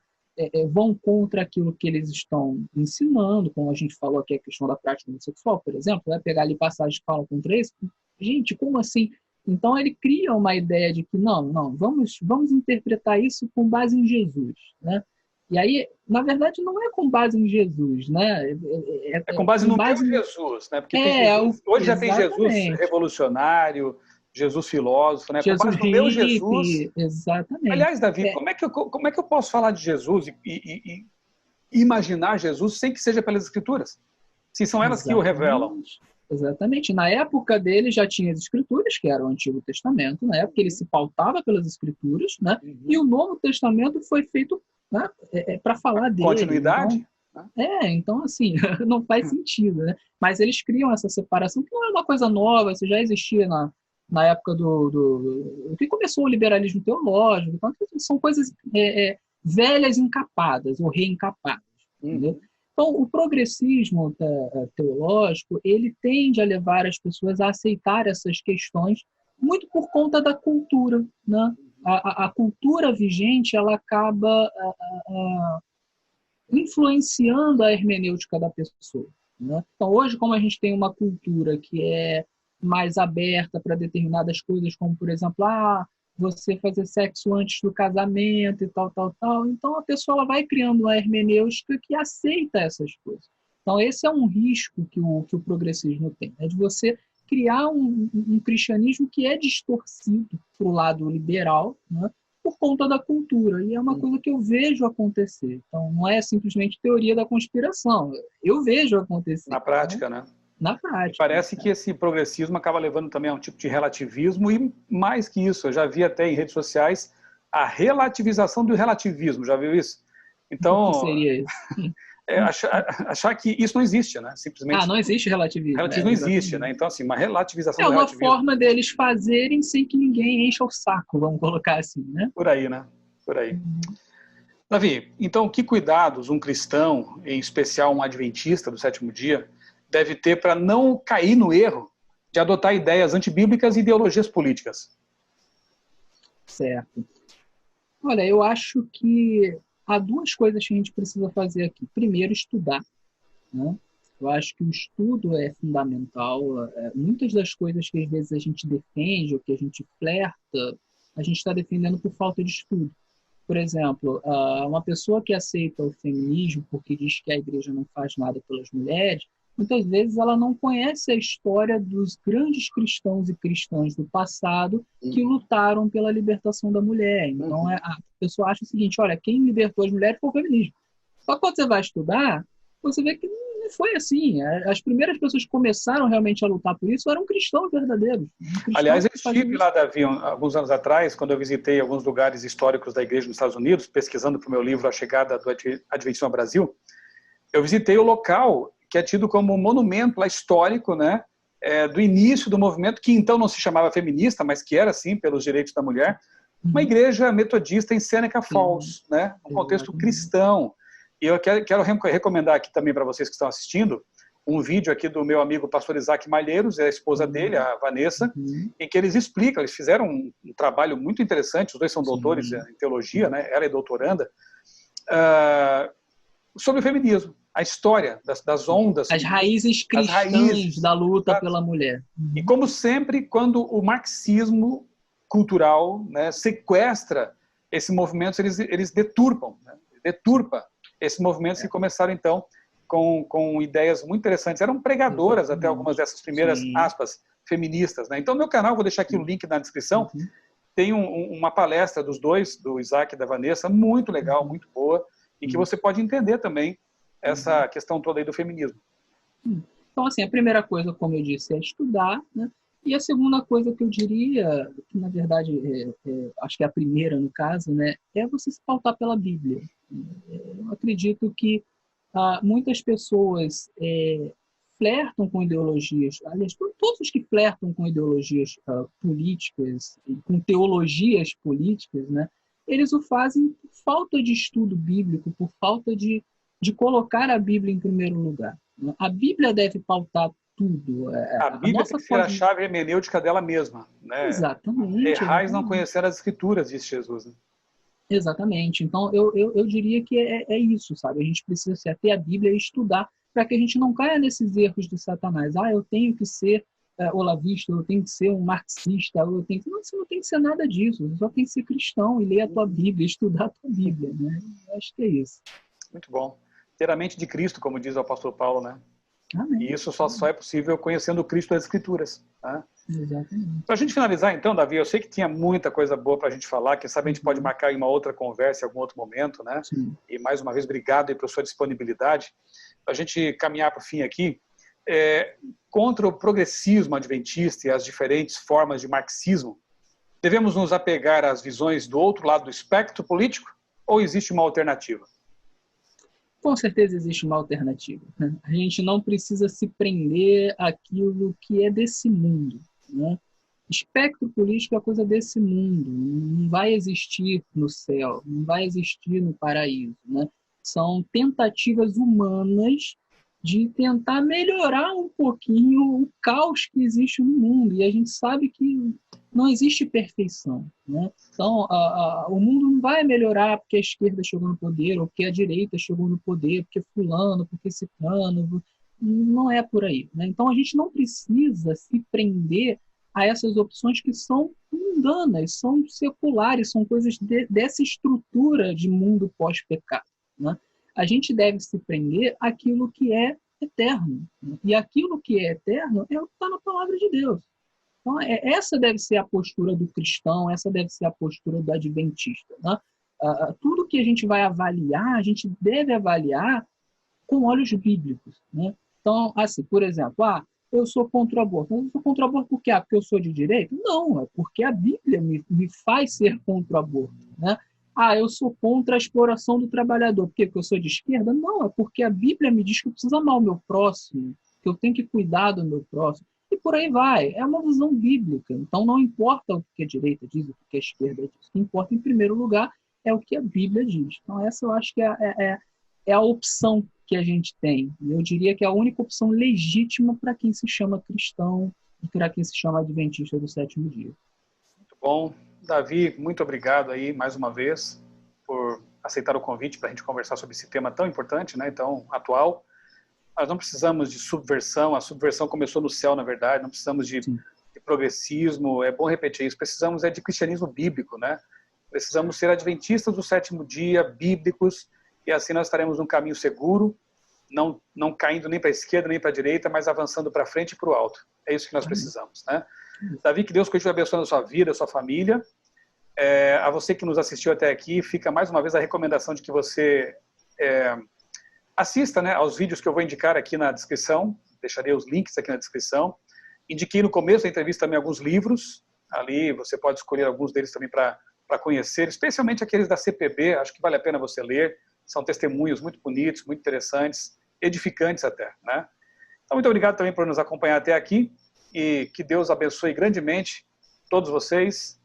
vão contra aquilo que eles estão ensinando, como a gente falou aqui, a questão da prática homossexual, por exemplo. Vai pegar ali passagens que falam contra isso. Gente, como assim? Então ele cria uma ideia de que não, vamos interpretar isso com base em Jesus, né? E aí, na verdade, não é com base em Jesus, né? É com base no meu Jesus, né? Porque tem Jesus, hoje já tem Jesus revolucionário, Jesus filósofo, né? Jesus com base no meu Jesus. Exatamente. Aliás, Davi, como é que eu posso falar de Jesus e imaginar Jesus sem que seja pelas Escrituras? Se são elas que o revelam. Exatamente. Na época dele já tinha as Escrituras, que era o Antigo Testamento, na época ele se pautava pelas Escrituras, né? E o Novo Testamento foi feito, né, para falar dele. Continuidade? Então assim, não faz sentido, né? Mas eles criam essa separação, que não é uma coisa nova, isso já existia na época do que começou o liberalismo teológico. Então, são coisas velhas encapadas, ou reencapadas, entendeu? Então, o progressismo teológico, ele tende a levar as pessoas a aceitar essas questões muito por conta da cultura, né? A cultura vigente, ela acaba influenciando a hermenêutica da pessoa, né? Então, hoje, como a gente tem uma cultura que é mais aberta para determinadas coisas, como, por exemplo, você fazer sexo antes do casamento e tal. Então, a pessoa ela vai criando uma hermenêutica que aceita essas coisas. Então, esse é um risco que o progressismo tem, de você criar um cristianismo que é distorcido para o lado liberal, né, por conta da cultura. E é uma coisa que eu vejo acontecer. Então, não é simplesmente teoria da conspiração. Eu vejo acontecer. Na prática, né? Na prática. E parece que esse progressismo acaba levando também a um tipo de relativismo e, mais que isso, eu já vi até em redes sociais a relativização do relativismo. Já viu isso? Então, o que seria isso? Achar que isso não existe, né? Simplesmente. Não existe relativismo. Relativismo não existe, né? Então, assim, uma relativização do relativismo. É uma forma deles fazerem sem que ninguém encha o saco, vamos colocar assim, né? Por aí, né? Por aí. Davi, então, que cuidados um cristão, em especial um adventista do sétimo dia, deve ter para não cair no erro de adotar ideias antibíblicas e ideologias políticas? Certo. Olha, eu acho que há duas coisas que a gente precisa fazer aqui. Primeiro, estudar, né? Eu acho que o estudo é fundamental. Muitas das coisas que às vezes a gente defende ou que a gente flerta, a gente está defendendo por falta de estudo. Por exemplo, uma pessoa que aceita o feminismo porque diz que a igreja não faz nada pelas mulheres, muitas vezes ela não conhece a história dos grandes cristãos e cristãs do passado que lutaram pela libertação da mulher. Então, a pessoa acha o seguinte, olha, quem libertou as mulheres foi o feminismo. Só que quando você vai estudar, você vê que não foi assim. As primeiras pessoas que começaram realmente a lutar por isso eram cristãos verdadeiros. Aliás, eu estive lá, Davi, alguns anos atrás, quando eu visitei alguns lugares históricos da igreja nos Estados Unidos, pesquisando para o meu livro A Chegada do Adventismo ao Brasil, eu visitei o local que é tido como um monumento lá histórico, né, do início do movimento, que então não se chamava feminista, mas que era, sim, pelos direitos da mulher, uma igreja metodista em Seneca Falls, né, um contexto cristão. E eu quero recomendar aqui também para vocês que estão assistindo, um vídeo aqui do meu amigo pastor Isaac Malheiros, a esposa dele, a Vanessa, em que eles explicam, eles fizeram um trabalho muito interessante, os dois são doutores em teologia, né, ela é doutoranda, sobre o feminismo, a história das ondas. As raízes cristãs da luta pela mulher. E como sempre, quando o marxismo cultural, né, sequestra esses movimentos, eles deturpa esses movimentos que começaram, então, com ideias muito interessantes. Eram pregadoras até algumas dessas primeiras, aspas, feministas. Né? Então, no meu canal, vou deixar aqui o link na descrição, tem uma palestra dos dois, do Isaac e da Vanessa, muito legal, muito boa, e que você pode entender também essa questão toda aí do feminismo. Então, assim, a primeira coisa, como eu disse, é estudar, né? E a segunda coisa que eu diria, que na verdade, acho que é a primeira no caso, né, é você se pautar pela Bíblia. Eu acredito que muitas pessoas flertam com ideologias, aliás, todos os que flertam com ideologias políticas, com teologias políticas, né, eles o fazem por falta de estudo bíblico, por falta de colocar a Bíblia em primeiro lugar. A Bíblia deve pautar tudo. A Bíblia tem que ser a chave hermenêutica dela mesma. Né? Exatamente. Errais não conhecer as Escrituras, disse Jesus. Né? Exatamente. Então, eu diria que é isso, sabe? A gente precisa se ater à Bíblia e estudar para que a gente não caia nesses erros de Satanás. Eu tenho que ser olavista, eu tenho que ser um marxista, eu tenho que... Não, você não tem que ser nada disso. Você só tem que ser cristão e ler a tua Bíblia, estudar a tua Bíblia. Né? Eu acho que é isso. Muito bom. Ter a mente de Cristo, como diz o apóstolo Paulo, né? Amém. E isso só é possível conhecendo o Cristo das Escrituras. Né? Exatamente. Para a gente finalizar, então, Davi, eu sei que tinha muita coisa boa para a gente falar, quem sabe a gente pode marcar em uma outra conversa, em algum outro momento, né? Sim. E mais uma vez, obrigado aí pela sua disponibilidade. Para a gente caminhar para o fim aqui, contra o progressismo adventista e as diferentes formas de marxismo, devemos nos apegar às visões do outro lado do espectro político ou existe uma alternativa? Com certeza existe uma alternativa. Né? A gente não precisa se prender àquilo que é desse mundo. Né? Espectro político é coisa desse mundo. Não vai existir no céu, não vai existir no paraíso. Né? São tentativas humanas de tentar melhorar um pouquinho o caos que existe no mundo. E a gente sabe que não existe perfeição. Né? Então, o mundo não vai melhorar porque a esquerda chegou no poder, ou porque a direita chegou no poder, porque fulano, porque ciclano. Não é por aí. Né? Então, a gente não precisa se prender a essas opções que são mundanas, são seculares, são coisas dessa estrutura de mundo pós-pecado. Né? A gente deve se prender àquilo que é eterno. E aquilo que é eterno é o que está na palavra de Deus. Então, essa deve ser a postura do cristão, essa deve ser a postura do adventista. Né? Tudo que a gente vai avaliar, a gente deve avaliar com olhos bíblicos. Né? Então, assim, por exemplo, eu sou contra o aborto. Eu sou contra o aborto por quê? Porque eu sou de direita? Não, é porque a Bíblia me faz ser contra o aborto. Né? Eu sou contra a exploração do trabalhador. Por quê? Porque eu sou de esquerda? Não, é porque a Bíblia me diz que eu preciso amar o meu próximo, que eu tenho que cuidar do meu próximo. E por aí vai. É uma visão bíblica. Então, não importa o que a direita diz, o que a esquerda diz. O que importa, em primeiro lugar, é o que a Bíblia diz. Então, essa eu acho que é a opção que a gente tem. Eu diria que é a única opção legítima para quem se chama cristão e para quem se chama adventista do sétimo dia. Muito bom. Davi, muito obrigado aí mais uma vez por aceitar o convite para a gente conversar sobre esse tema tão importante, né, tão atual. Nós não precisamos de subversão, a subversão começou no céu, na verdade, não precisamos de progressismo, é bom repetir isso, precisamos de cristianismo bíblico, né? Precisamos ser adventistas do sétimo dia, bíblicos, e assim nós estaremos num caminho seguro, não caindo nem para a esquerda nem para a direita, mas avançando para frente e para o alto. É isso que nós precisamos, né? Davi, que Deus continue abençoando a sua vida, a sua família. A você que nos assistiu até aqui, fica mais uma vez a recomendação de que você assista, né, aos vídeos que eu vou indicar aqui na descrição, deixarei os links aqui na descrição. Indiquei no começo da entrevista também alguns livros, ali você pode escolher alguns deles também para conhecer, especialmente aqueles da CPB, acho que vale a pena você ler, são testemunhos muito bonitos, muito interessantes, edificantes até, né? Então, muito obrigado também por nos acompanhar até aqui, e que Deus abençoe grandemente todos vocês.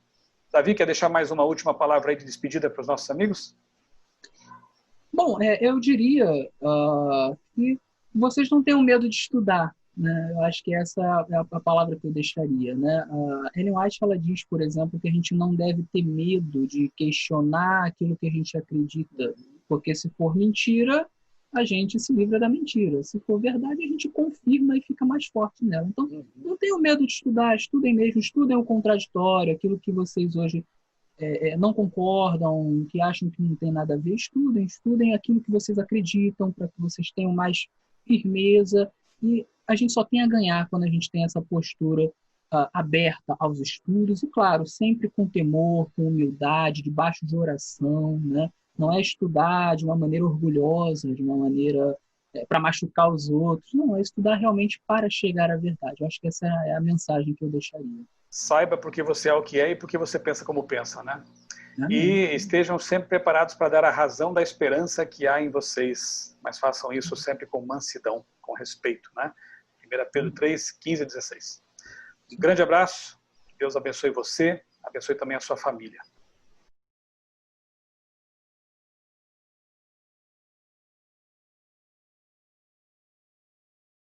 Davi, quer deixar mais uma última palavra aí de despedida para os nossos amigos? Bom, eu diria que vocês não tenham medo de estudar, né? Eu acho que essa é a palavra que eu deixaria, né? Ellen White, ela diz, por exemplo, que a gente não deve ter medo de questionar aquilo que a gente acredita, porque se for mentira, a gente se livra da mentira. Se for verdade, a gente confirma e fica mais forte nela. Então, não tenham medo de estudar, estudem mesmo, estudem o contraditório, aquilo que vocês hoje não concordam, que acham que não tem nada a ver, estudem aquilo que vocês acreditam, para que vocês tenham mais firmeza, e a gente só tem a ganhar quando a gente tem essa postura aberta aos estudos, e claro, sempre com temor, com humildade, debaixo de oração, né? Não é estudar de uma maneira orgulhosa, de uma maneira para machucar os outros, não, é estudar realmente para chegar à verdade. Eu acho que essa é a mensagem que eu deixaria. Saiba porque você é o que é e porque você pensa como pensa, né? Amém. E estejam sempre preparados para dar a razão da esperança que há em vocês, mas façam isso sempre com mansidão, com respeito, né? 1 Pedro 3, 15 e 16. Um grande abraço, que Deus abençoe você, abençoe também a sua família.